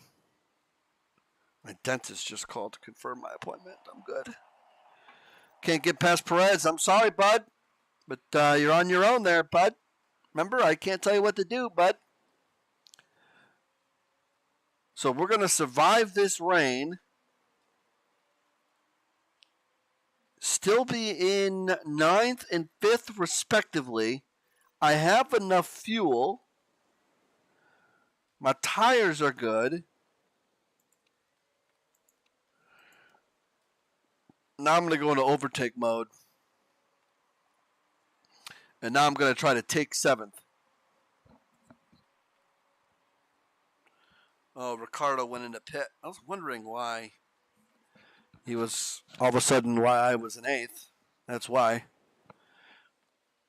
My dentist just called to confirm my appointment. I'm good. Can't get past Perez. I'm sorry, bud. But you're on your own there, bud. Remember, I can't tell you what to do, bud. So we're going to survive this rain. Still be in 9th and 5th, respectively. I have enough fuel. My tires are good. Now I'm going to go into overtake mode. And now I'm going to try to take 7th. Oh, Ricardo went into pit. I was wondering why he was all of a sudden why I was in 8th. That's why.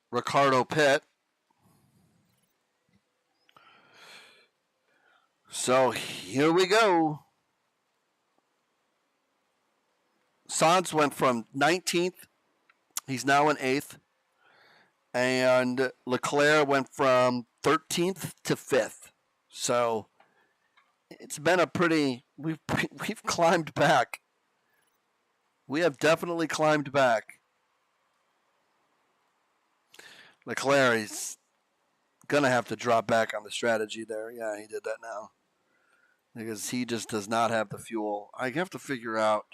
Ricardo pit. So here we go. Sainz went from 19th. He's now in 8th. And Leclerc went from 13th to 5th. So it's been a pretty we've climbed back. We have definitely climbed back. Leclerc is gonna have to drop back on the strategy there. Yeah, he did that now. Because he just does not have the fuel. I have to figure out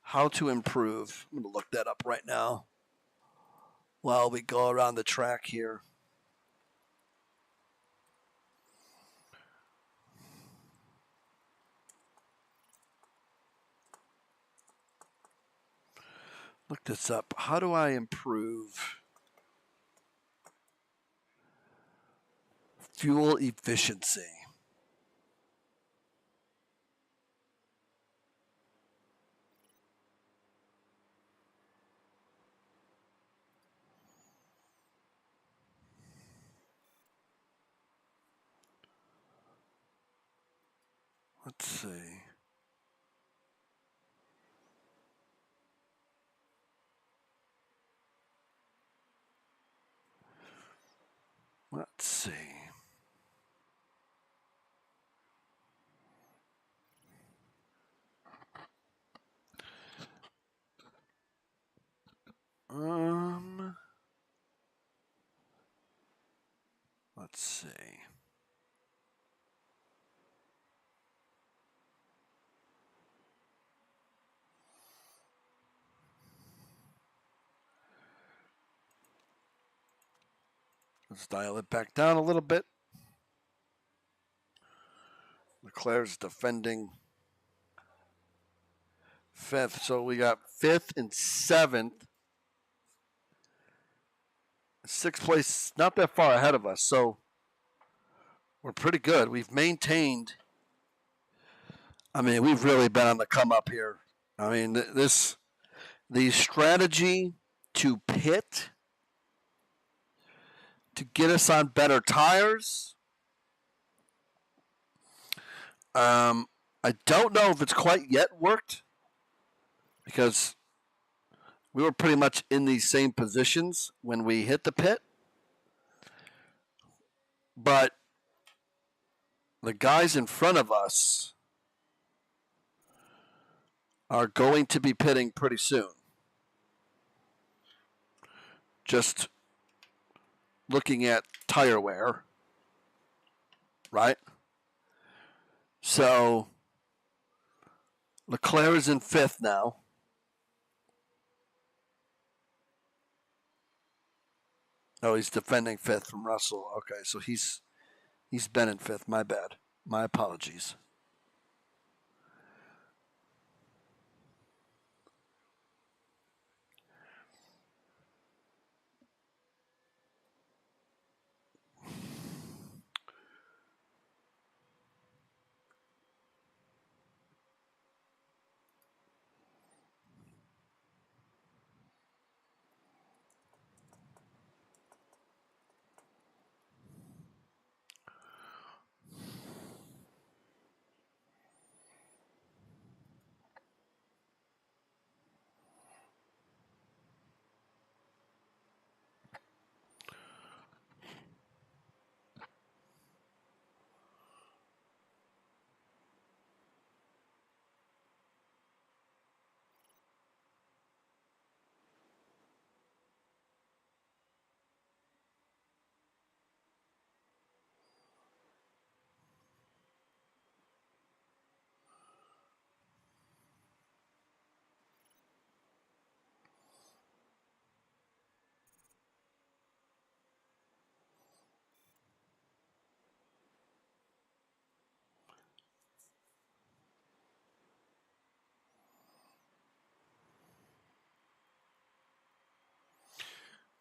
how to improve. I'm gonna look that up right now while we go around the track here. Look this up. How do I improve fuel efficiency? Let's see. Let's see. Let's see. Let's dial it back down a little bit. Leclerc's defending 5th, so we got 5th and 7th. Sixth place, not that far ahead of us, so we're pretty good. We've maintained. I mean, we've really been on the come up here. I mean, the strategy to pit to get us on better tires. I don't know if it's quite yet worked because we were pretty much in these same positions when we hit the pit. But the guys in front of us are going to be pitting pretty soon. Just looking at tire wear, right? So Leclerc is in fifth now. Oh, he's defending fifth from Russell. Okay, so he's been in fifth. My bad. My apologies.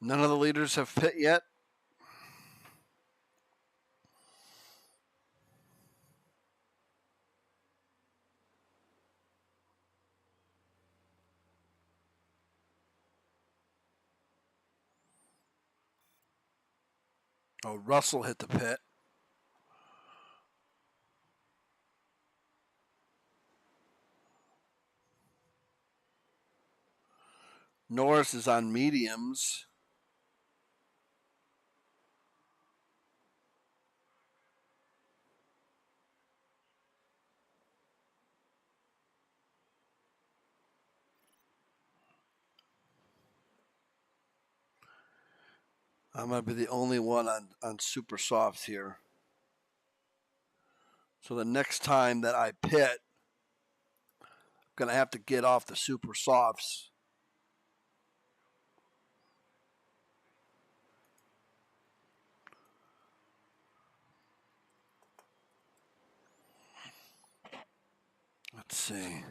None of the leaders have pit yet. Oh, Russell hit the pit. Norris is on mediums. I'm going to be the only one on super softs here. So the next time that I pit, I'm going to have to get off the super softs. Let's see.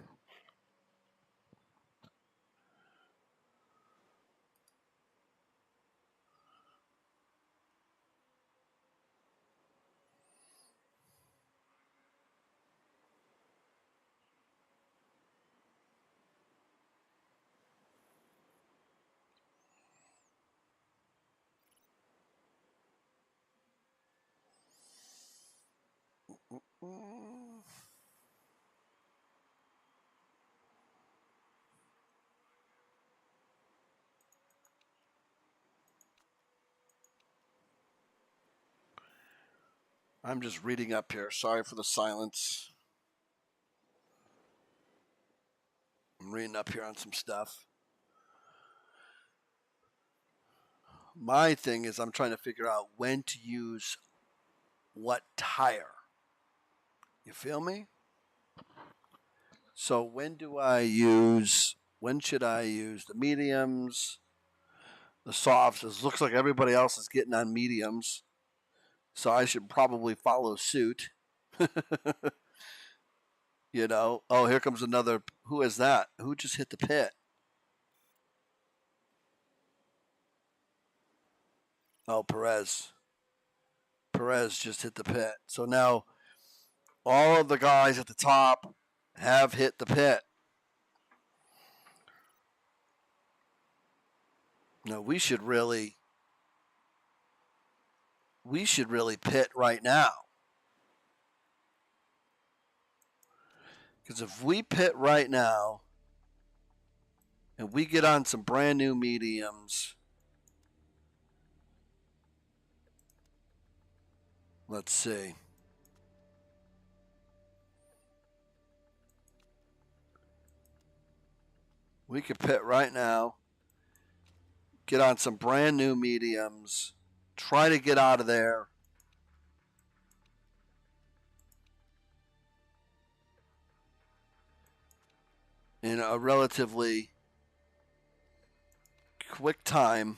I'm just reading up here. Sorry for the silence. I'm reading up here on some stuff. My thing is I'm trying to figure out when to use what tire. You feel me? So when should I use the mediums, the softs? It looks like everybody else is getting on mediums. So I should probably follow suit. You know, oh, here comes another. Who is that? Who just hit the pit? Oh, Perez. Perez just hit the pit. So now all of the guys at the top have hit the pit. No, we should really pit right now. Because if we pit right now and we get on some brand new mediums, let's see. We could pit right now, get on some brand new mediums, try to get out of there. In a relatively quick time.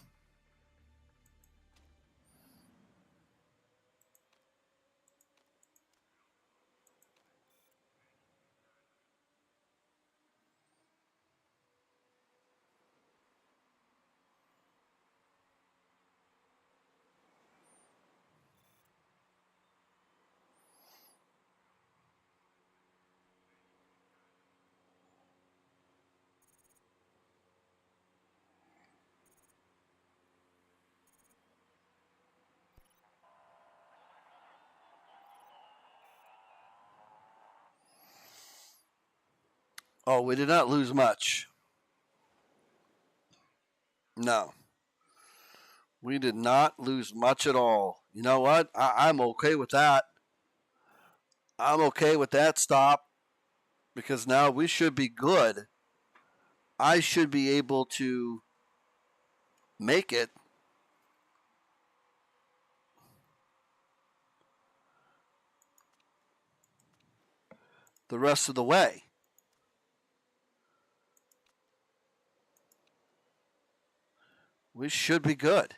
Oh, we did not lose much. No. We did not lose much at all. You know what? I'm okay with that. I'm okay with that stop because now we should be good. I should be able to make it. The rest of the way. We should be good.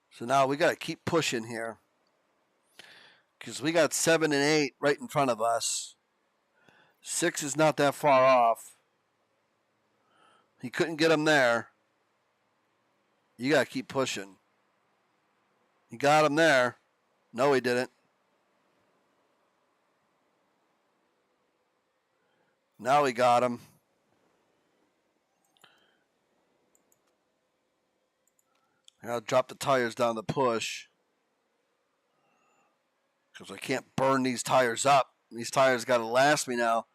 So now we got to keep pushing here because we got 7 and 8 right in front of us. 6 is not that far off. He couldn't get him there. You got to keep pushing. He got him there. No, he didn't. Now he got him. I'll drop the tires down the push because I can't burn these tires up. These tires got to last me now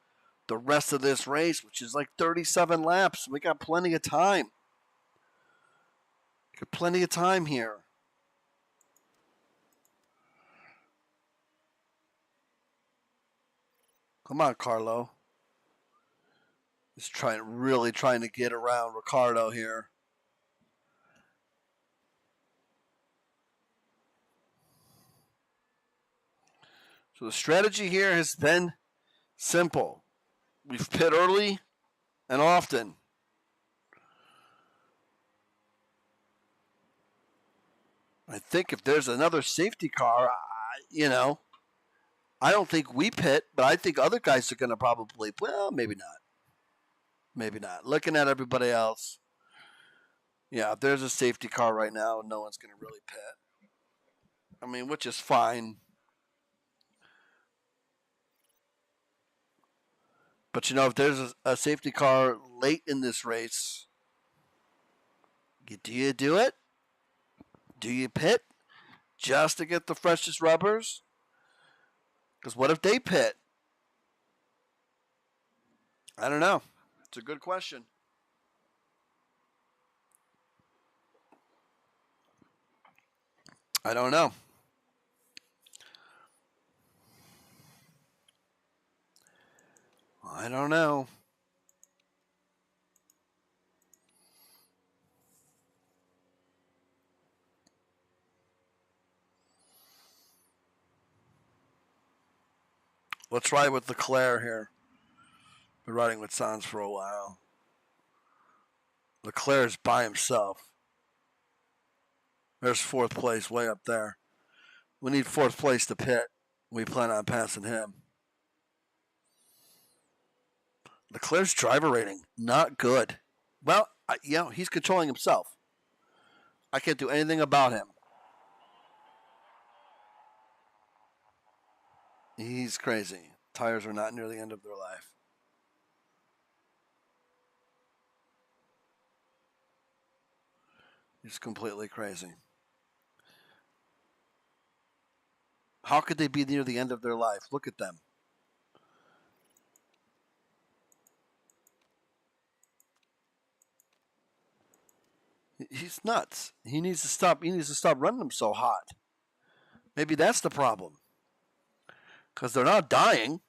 the rest of this race, which is like 37 laps. We got plenty of time. Got plenty of time here. Come on, Carlo. He's really trying to get around Ricardo here. So the strategy here has been simple. We've pit early and often. I think if there's another safety car, I don't think we pit, but I think other guys are going to probably, well, maybe not. Maybe not. Looking at everybody else, yeah, if there's a safety car right now, no one's going to really pit. I mean, which is fine. But, if there's a safety car late in this race, do you do it? Do you pit just to get the freshest rubbers? Because what if they pit? I don't know. It's a good question. I don't know. I don't know. Let's ride with Leclerc here. Been riding with Sainz for a while. Leclerc's by himself. There's fourth place way up there. We need fourth place to pit. We plan on passing him. Leclerc's driver rating, not good. Well, he's controlling himself. I can't do anything about him. He's crazy. Tires are not near the end of their life. He's completely crazy. How could they be near the end of their life? Look at them. He's nuts. He needs to stop. He needs to stop running them so hot. Maybe that's the problem. Because they're not dying.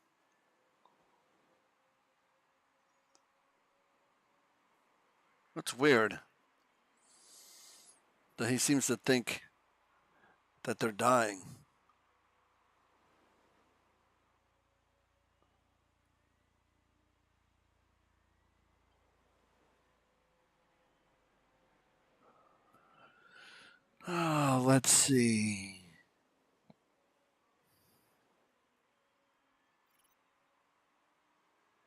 That's weird. That he seems to think that they're dying. Oh, let's see.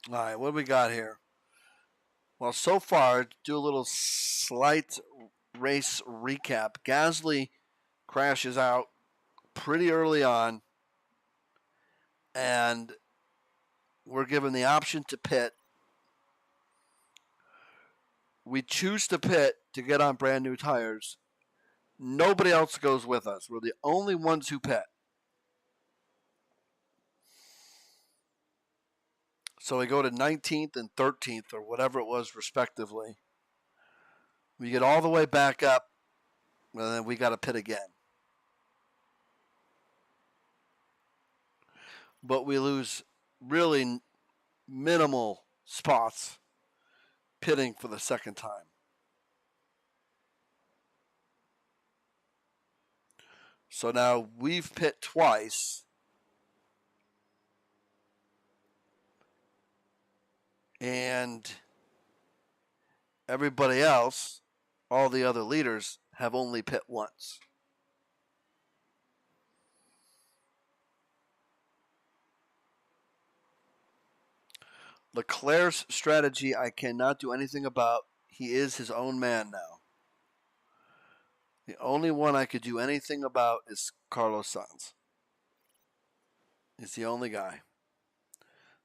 All right, what do we got here? Well, so far, do a little slight race recap. Gasly crashes out pretty early on, and we're given the option to pit. We choose to pit to get on brand new tires. Nobody else goes with us. We're the only ones who pit. So we go to 19th and 13th or whatever it was respectively. We get all the way back up, and then we got to pit again. But we lose really minimal spots pitting for the second time. So now we've pit twice. And everybody else, all the other leaders, have only pit once. Leclerc's strategy, I cannot do anything about. He is his own man now. The only one I could do anything about is Carlos Sainz. He's the only guy.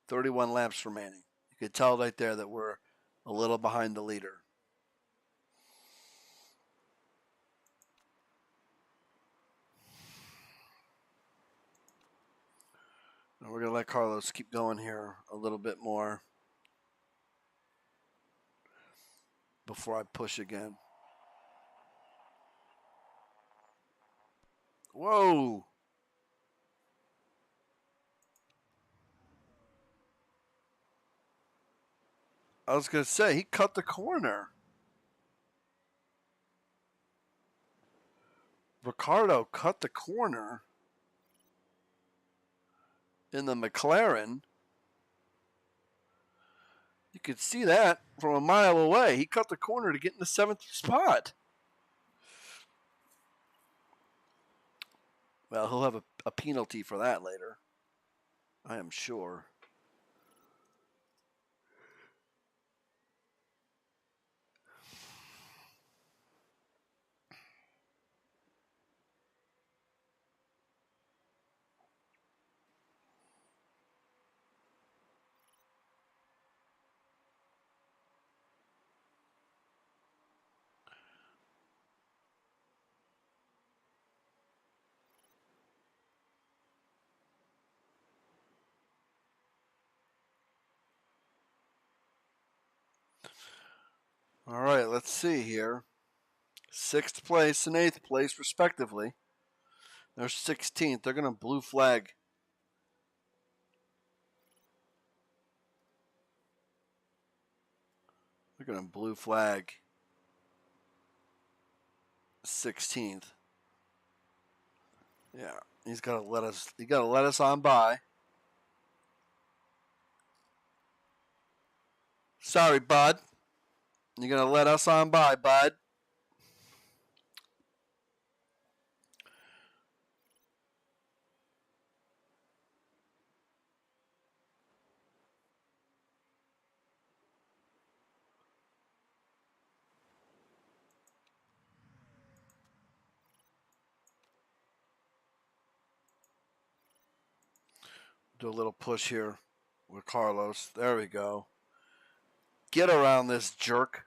31 laps remaining. You could tell right there that we're a little behind the leader. And we're going to let Carlos keep going here a little bit more before I push again. Whoa! I was going to say, he cut the corner. Ricardo cut the corner in the McLaren. You could see that from a mile away. He cut the corner to get in the 7th spot. Well, he'll have a penalty for that later, I am sure. All right, let's see here. 6th place and 8th place, respectively. They're 16th. They're going to blue flag. They're going to blue flag 16th. Yeah, he's got to let us. He got to let us on by. Sorry, bud. You're going to let us on by, bud. Do a little push here with Carlos. There we go. Get around this jerk.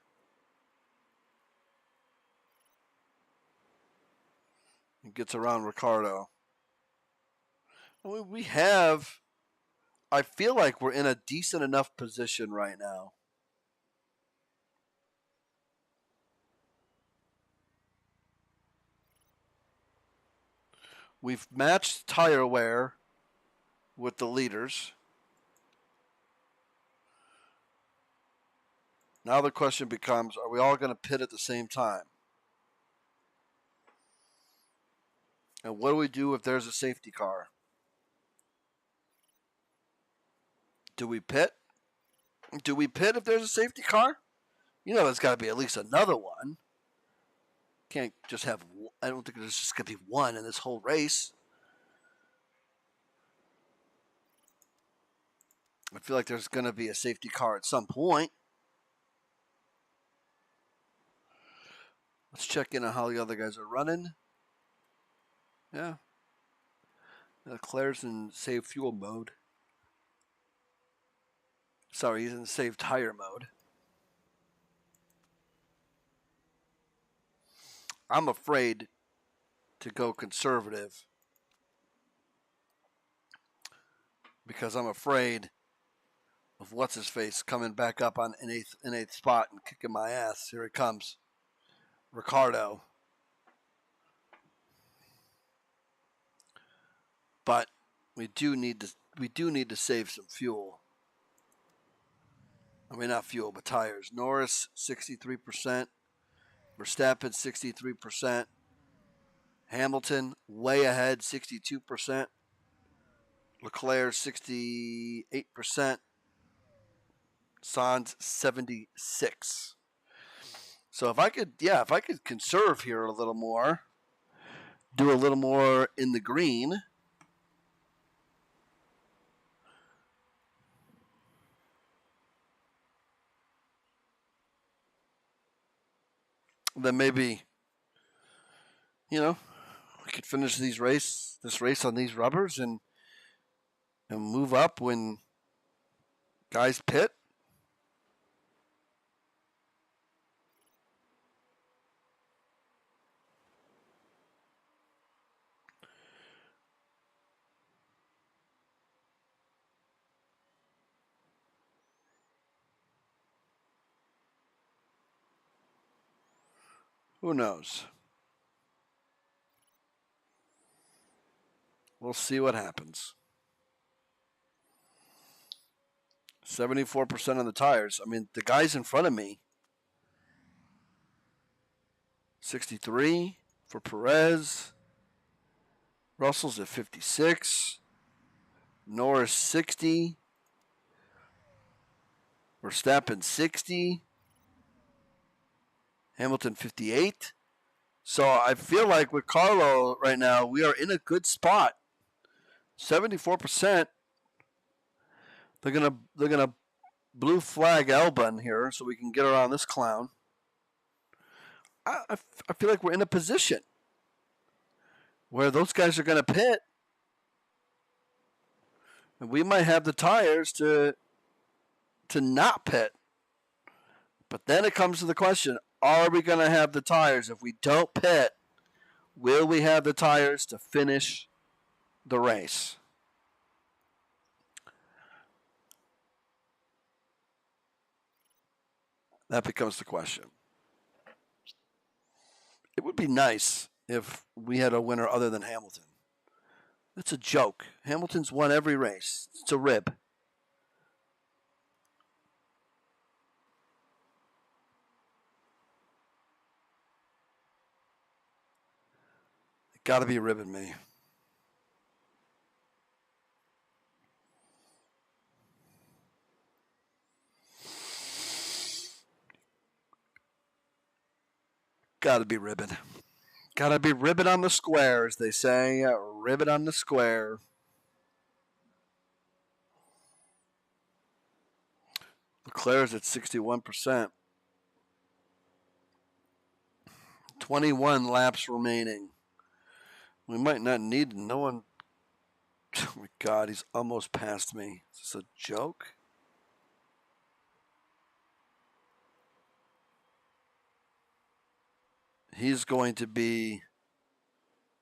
He gets around Ricardo. We have, I feel like we're in a decent enough position right now. We've matched tire wear with the leaders. Now the question becomes, are we all going to pit at the same time? And what do we do if there's a safety car? Do we pit? Do we pit if there's a safety car? You know, there's got to be at least another one. Can't just have, I don't think there's just going to be one in this whole race. I feel like there's going to be a safety car at some point. Let's check in on how the other guys are running. Yeah. Claire's in save fuel mode. Sorry, he's in save tire mode. I'm afraid to go conservative because I'm afraid of what's-his-face coming back up on an eighth spot and kicking my ass. Here it comes. Ricardo. But we do need to save some fuel. I mean, not fuel, but tires. Norris 63%, Verstappen 63%, Hamilton way ahead 62%, Leclerc 68%, Sainz 76%. So if I could conserve here a little more, do a little more in the green. Then maybe, we could finish this race on these rubbers and move up when guys pit. Who knows? We'll see what happens. 74% on the tires. I mean, the guys in front of me, 63 for Perez. Russell's at 56. Norris 60. Verstappen 60. Hamilton 58. So I feel like with Carlo right now, we are in a good spot. 74%. They're gonna blue flag Albon here so we can get around this clown. I feel like we're in a position where those guys are gonna pit, and we might have the tires to not pit. But then it comes to the question: are we gonna have the tires if we don't pit? Will we have the tires to finish the race? That becomes the question. It would be nice if we had a winner other than Hamilton. It's a joke. Hamilton's won every race. It's a rib. Got to be ribbing me. Got to be ribbon. Got to be ribbon on the square, as they say. Ribbon on the square. Leclerc's at 61%. 21 laps remaining. We might not need no one. Oh my God, he's almost past me. Is this a joke? He's going to be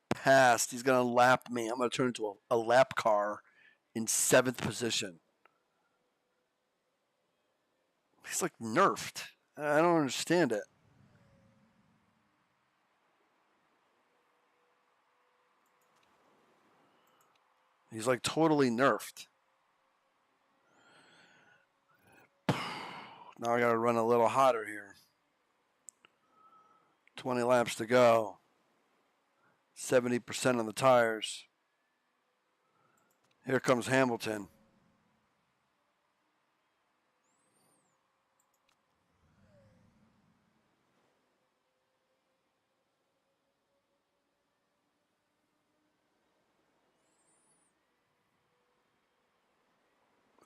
past. He's going to lap me. I'm going to turn into a lap car in 7th position. He's like nerfed. I don't understand it. He's like totally nerfed. Now I got to run a little hotter here. 20 laps to go. 70% on the tires. Here comes Hamilton.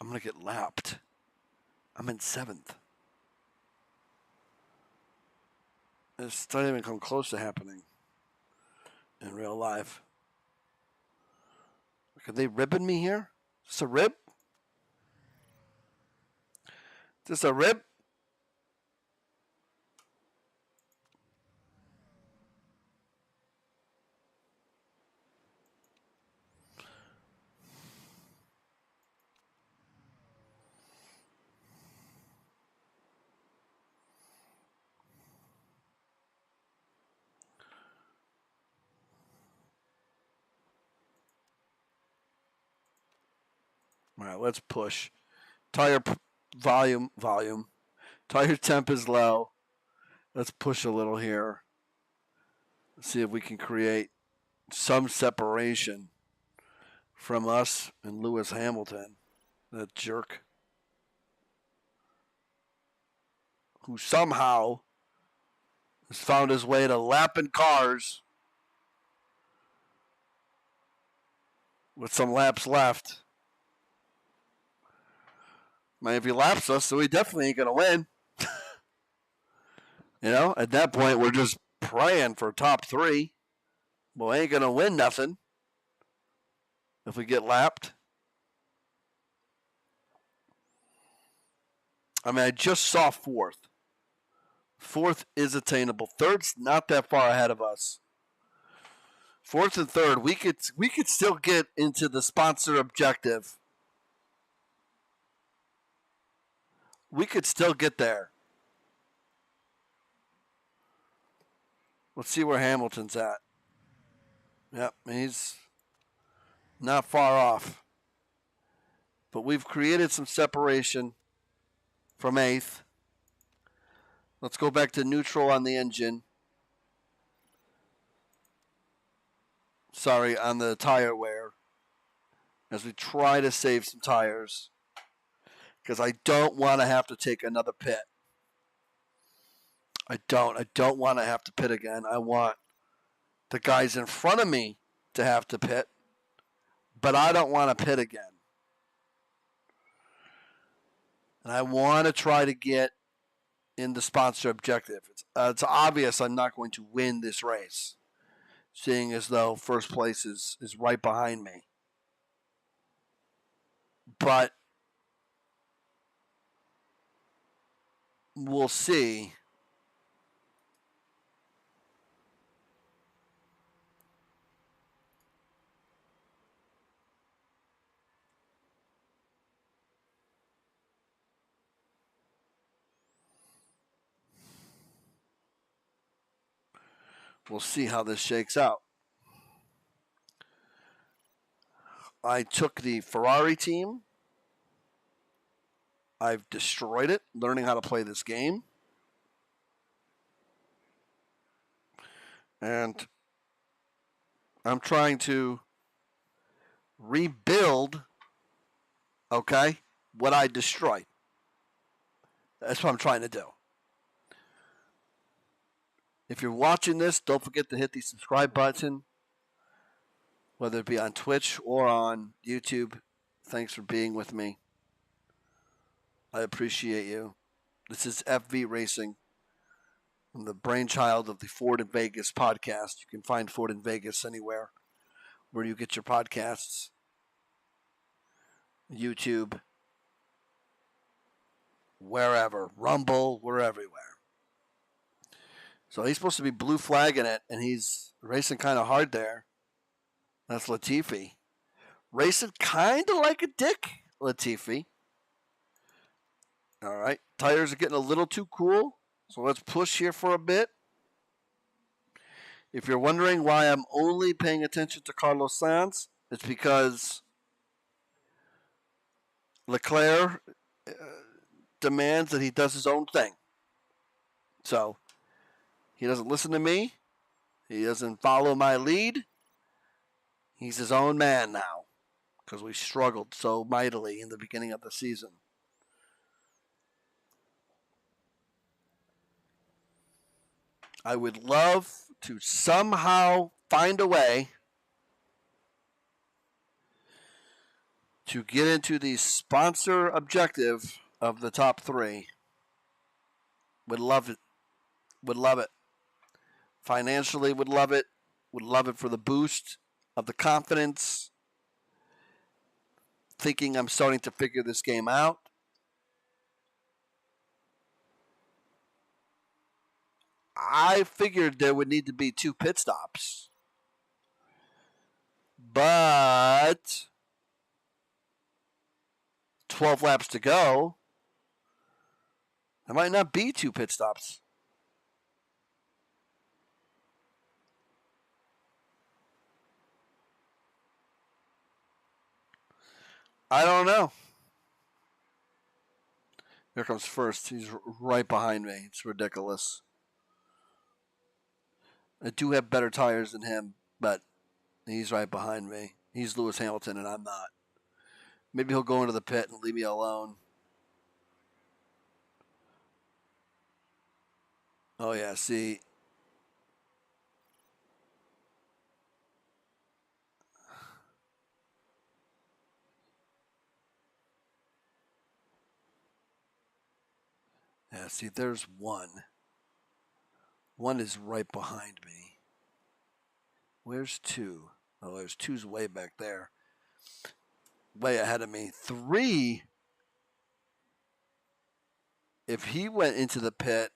I'm going to get lapped. I'm in 7th. This doesn't even come close to happening in real life. Are they ribbing me here? Is this a rib? Is this a rib? All right, let's push. Tire volume. Tire temp is low. Let's push a little here. Let's see if we can create some separation from us and Lewis Hamilton, that jerk, who somehow has found his way to lapping cars with some laps left. I mean, if he laps us, so he definitely ain't going to win. You know, at that point, we're just praying for top 3. Well, ain't going to win nothing if we get lapped. I mean, I just saw 4th. 4th is attainable. 3rd's not that far ahead of us. 4th and 3rd, we could still get into the sponsor objective. We could still get there. Let's see where Hamilton's at. Yep, he's not far off. But we've created some separation from 8th. Let's go back to neutral on the engine. Sorry, on the tire wear. As we try to save some tires. Because I don't want to have to take another pit. I don't want to have to pit again. I want the guys in front of me to have to pit. But I don't want to pit again. And I want to try to get in the sponsor objective. It's obvious I'm not going to win this race, seeing as though first place is right behind me. But we'll see. We'll see how this shakes out. I took the Ferrari team. I've destroyed it, learning how to play this game. And I'm trying to rebuild, okay, what I destroyed. That's what I'm trying to do. If you're watching this, don't forget to hit the subscribe button, whether it be on Twitch or on YouTube. Thanks for being with me. I appreciate you. This is FV Racing. I'm the brainchild of the Ford in Vegas podcast. You can find Ford in Vegas anywhere where you get your podcasts. YouTube, wherever, Rumble, we're everywhere. So he's supposed to be blue flagging it, and he's racing kind of hard there. That's Latifi. Racing kind of like a dick, Latifi. All right. Tires are getting a little too cool, so let's push here for a bit. If you're wondering why I'm only paying attention to Carlos Sainz, it's because Leclerc demands that he does his own thing. So he doesn't listen to me. He doesn't follow my lead. He's his own man now because we struggled so mightily in the beginning of the season. I would love to somehow find a way to get into the sponsor objective of the top three. Would love it. Would love it. Financially, would love it. Would love it for the boost of the confidence. Thinking I'm starting to figure this game out. I figured there would need to be 2 pit stops. But 12 laps to go. There might not be 2 pit stops. I don't know. Here comes first. He's right behind me. It's ridiculous. I do have better tires than him, but he's right behind me. He's Lewis Hamilton, and I'm not. Maybe he'll go into the pit and leave me alone. Oh, yeah, see. Yeah, see, there's one. One is right behind me. Where's 2? Oh, there's 2's way back there. Way ahead of me. 3, if he went into the pit,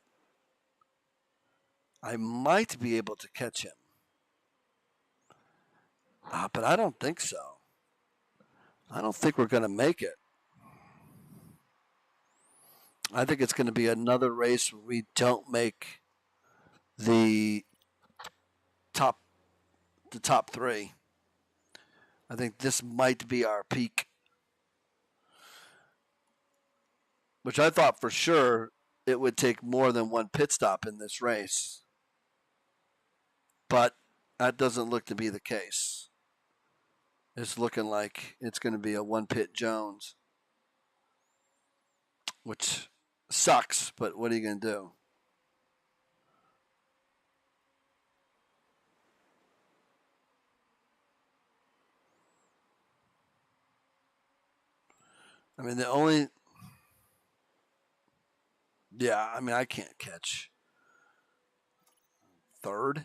I might be able to catch him. But I don't think so. I don't think we're going to make it. I think it's going to be another race where we don't make the top 3. I think this might be our peak. Which I thought for sure it would take more than 1 pit stop in this race. But that doesn't look to be the case. It's looking like it's going to be a 1 pit Jones. Which sucks, but what are you going to do? I mean, I can't catch 3rd,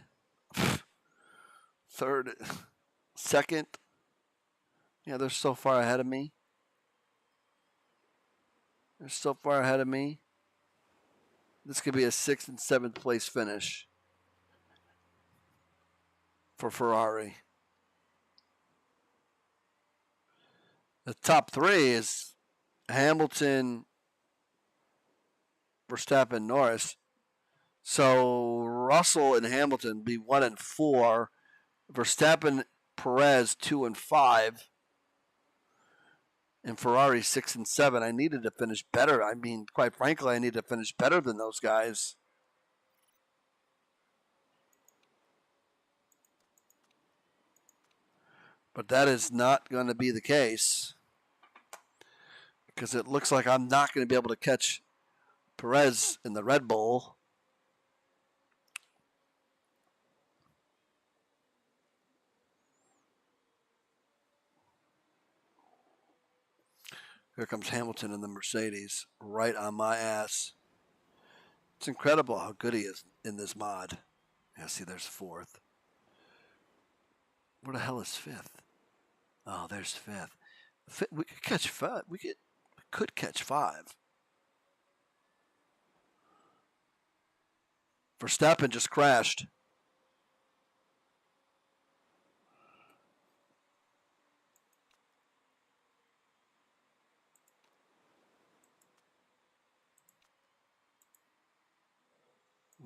2nd. Yeah, they're so far ahead of me. This could be a 6th and 7th place finish for Ferrari. The top 3 is Hamilton, Verstappen, Norris. So Russell and Hamilton be 1 and 4. Verstappen, Perez 2 and 5. And Ferrari 6 and 7. I needed to finish better. I mean, quite frankly, I need to finish better than those guys. But that is not going to be the case. Because it looks like I'm not going to be able to catch Perez in the Red Bull. Here comes Hamilton in the Mercedes, right on my ass. It's incredible how good he is in this mod. Yeah, see, there's 4th. Where the hell is 5th? Oh, there's 5th. We could catch 5. We could catch 5. Verstappen just crashed.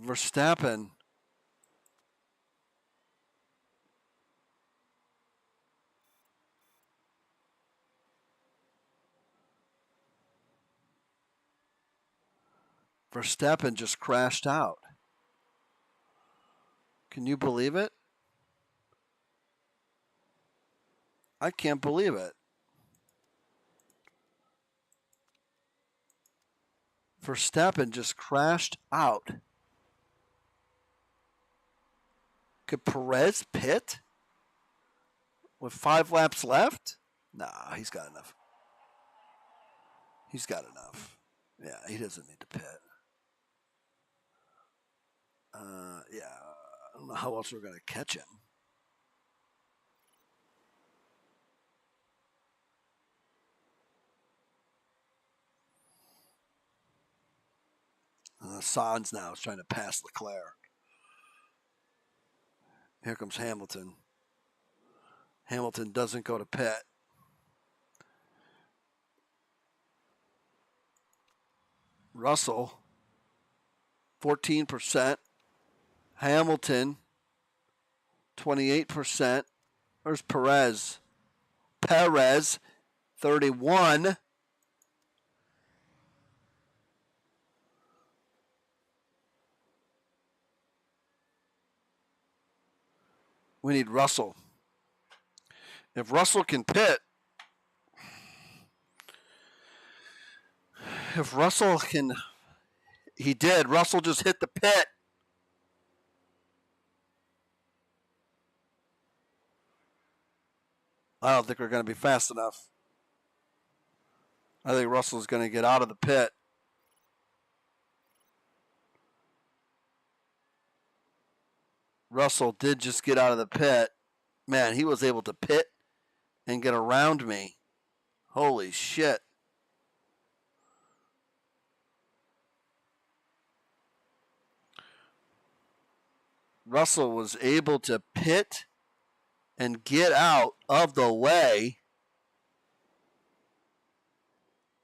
Verstappen. Verstappen just crashed out. Can you believe it? I can't believe it. Verstappen just crashed out. Could Perez pit with 5 laps left? Nah, he's got enough. He's got enough. Yeah, he doesn't need to pit. Yeah, I don't know how else we're going to catch him. Sainz now is trying to pass Leclerc. Here comes Hamilton. Hamilton doesn't go to pit. Russell, 14%. Hamilton, 28%. Where's Perez? Perez, 31. We need Russell. If Russell can pit, he did. Russell just hit the pit. I don't think we're going to be fast enough. I think Russell's going to get out of the pit. Russell did just get out of the pit. Man, he was able to pit and get around me. Holy shit. Russell was able to pit and get out of the way.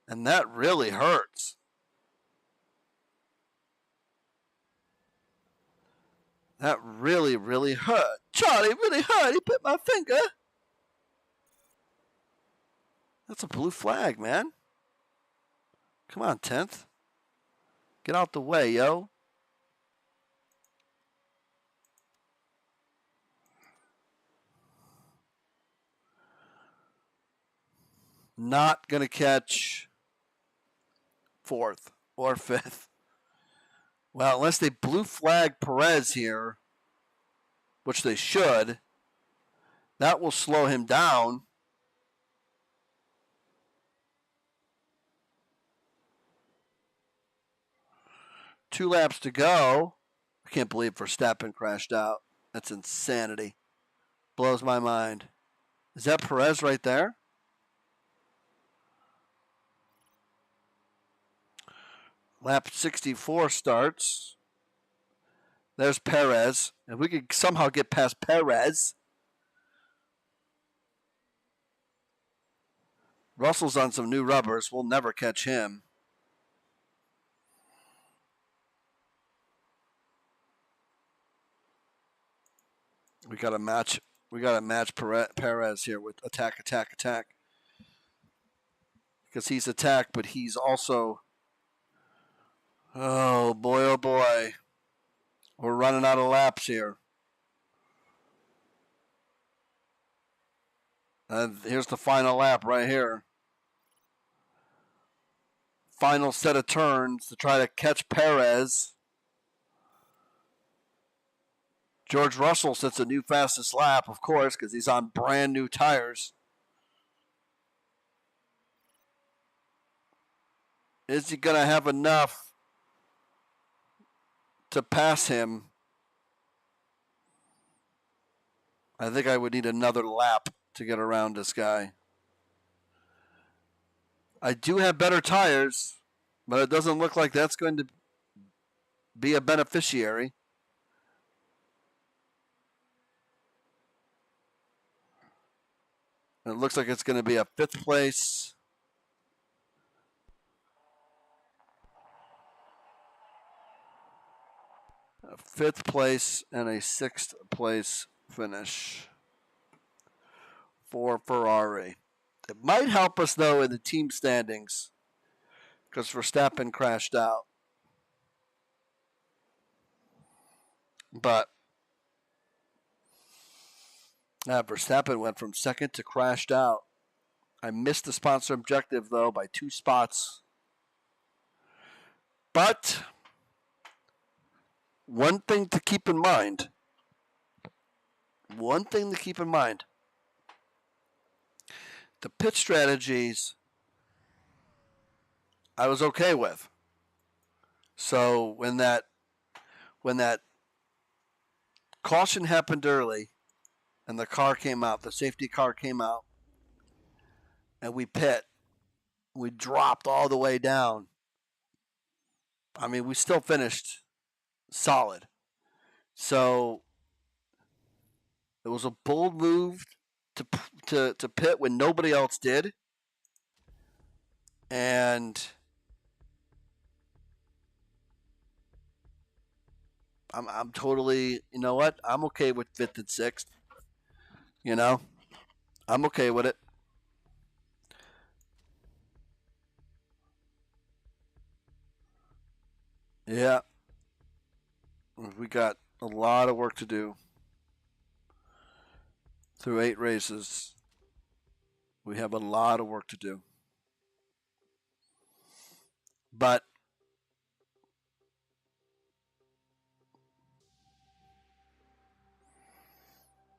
And that really hurts. That really, really hurt. Charlie, really hurt. He bit my finger. That's a blue flag, man. Come on, 10th. Get out the way, yo. Not going to catch 4th or 5th. Well, unless they blue flag Perez here, which they should, that will slow him down. Two laps to go. I can't believe Verstappen crashed out. That's insanity. Blows my mind. Is that Perez right there? Lap 64 starts. There's Perez. If we could somehow get past Perez. Russell's on some new rubbers. We'll never catch him. We got to match Perez here with attack. Because he's attack, but he's also... Oh boy. We're running out of laps here. And here's the final lap right here. Final set of turns to try to catch Perez. George Russell sets a new fastest lap, of course, because he's on brand new tires. Is he going to have enough to pass him? I think I would need another lap to get around this guy. I do have better tires, but it doesn't look like that's going to be a beneficiary. It looks like it's going to be a 5th place. A 5th place and a 6th place finish for Ferrari. It might help us, though, in the team standings because Verstappen crashed out. But Verstappen went from 2nd to crashed out. I missed the sponsor objective, though, by 2 spots. But one thing to keep in mind, the pit strategies I was okay with. So when that caution happened early and the car came out, the safety car came out, and we dropped all the way down. I mean, we still finished solid. So it was a bold move to pit when nobody else did. And I'm totally, you know what? I'm okay with 5th and 6th. You know? I'm okay with it. Yeah. We got a lot of work to do. Through 8 races, we have a lot of work to do. But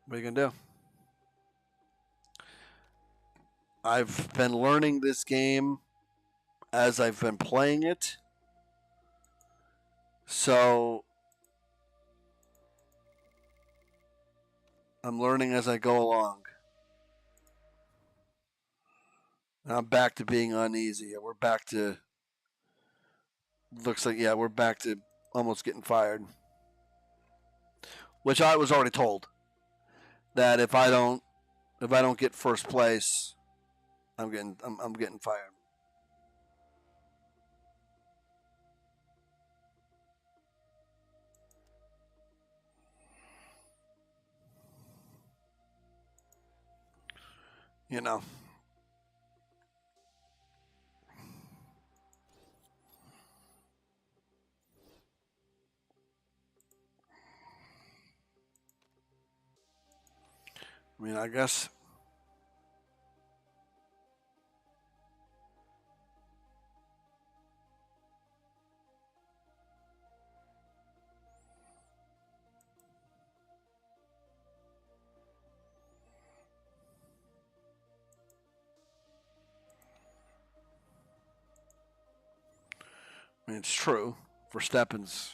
what are you going to do? I've been learning this game as I've been playing it. So I'm learning as I go along. I'm back to being uneasy. We're back to, looks like, yeah, we're back to almost getting fired. Which I was already told that if I don't get first place, I'm getting fired. You know. I mean, I guess it's true. Verstappen's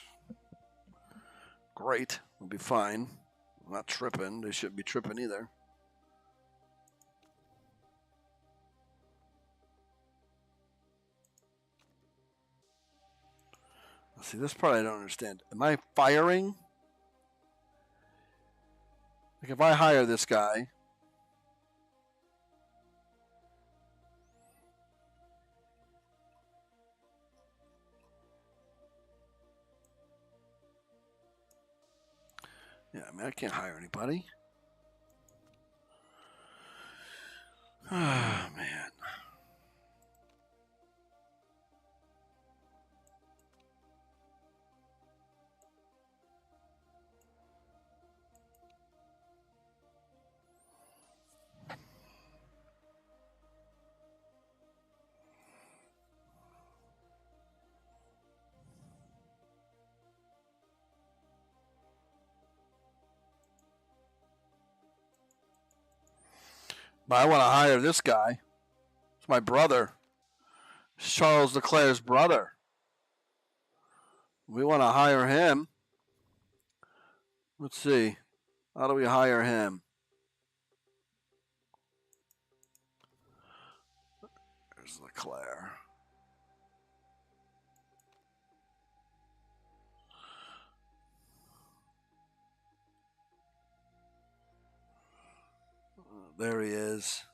great. We'll be fine. I'm not tripping. They shouldn't be tripping either. See, this part I don't understand. Am I firing? Like, if I hire this guy, yeah, I mean, I can't hire anybody. Oh, man. But I want to hire this guy. It's my brother. It's Charles Leclerc's brother. We want to hire him. Let's see. How do we hire him? There's Leclerc. There he is.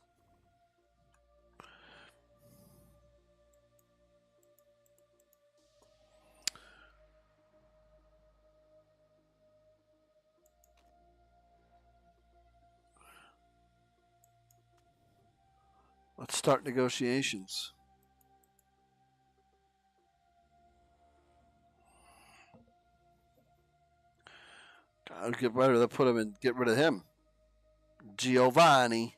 Let's start negotiations. I'd get rid of that. Put him in. Get rid of him. Giovanni.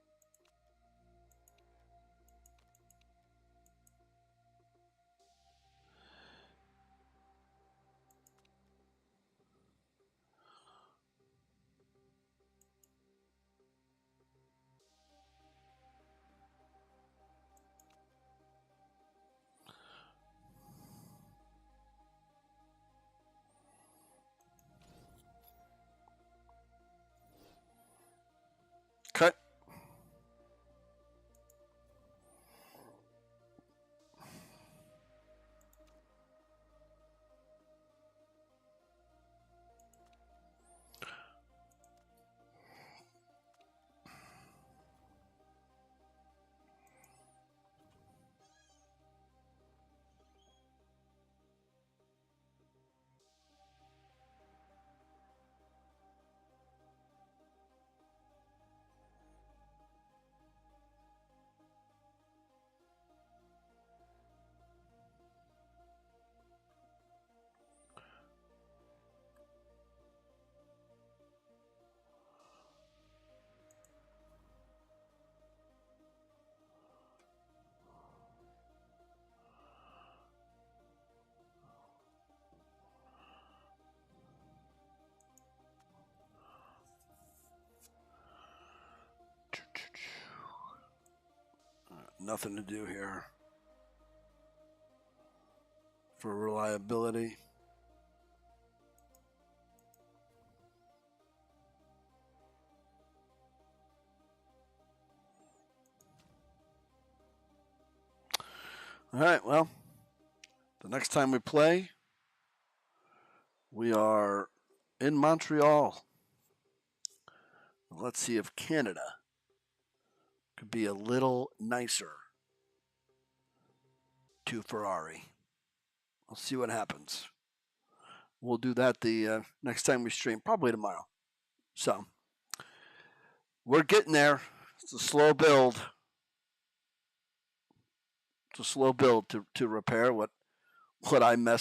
Cut. Nothing to do here for reliability. All right, well, the next time we play, we are in Montreal. Let's see if Canada could be a little nicer to Ferrari. We'll see what happens. We'll do that the next time we stream, probably tomorrow. So, we're getting there. It's a slow build. It's a slow build to repair what I messed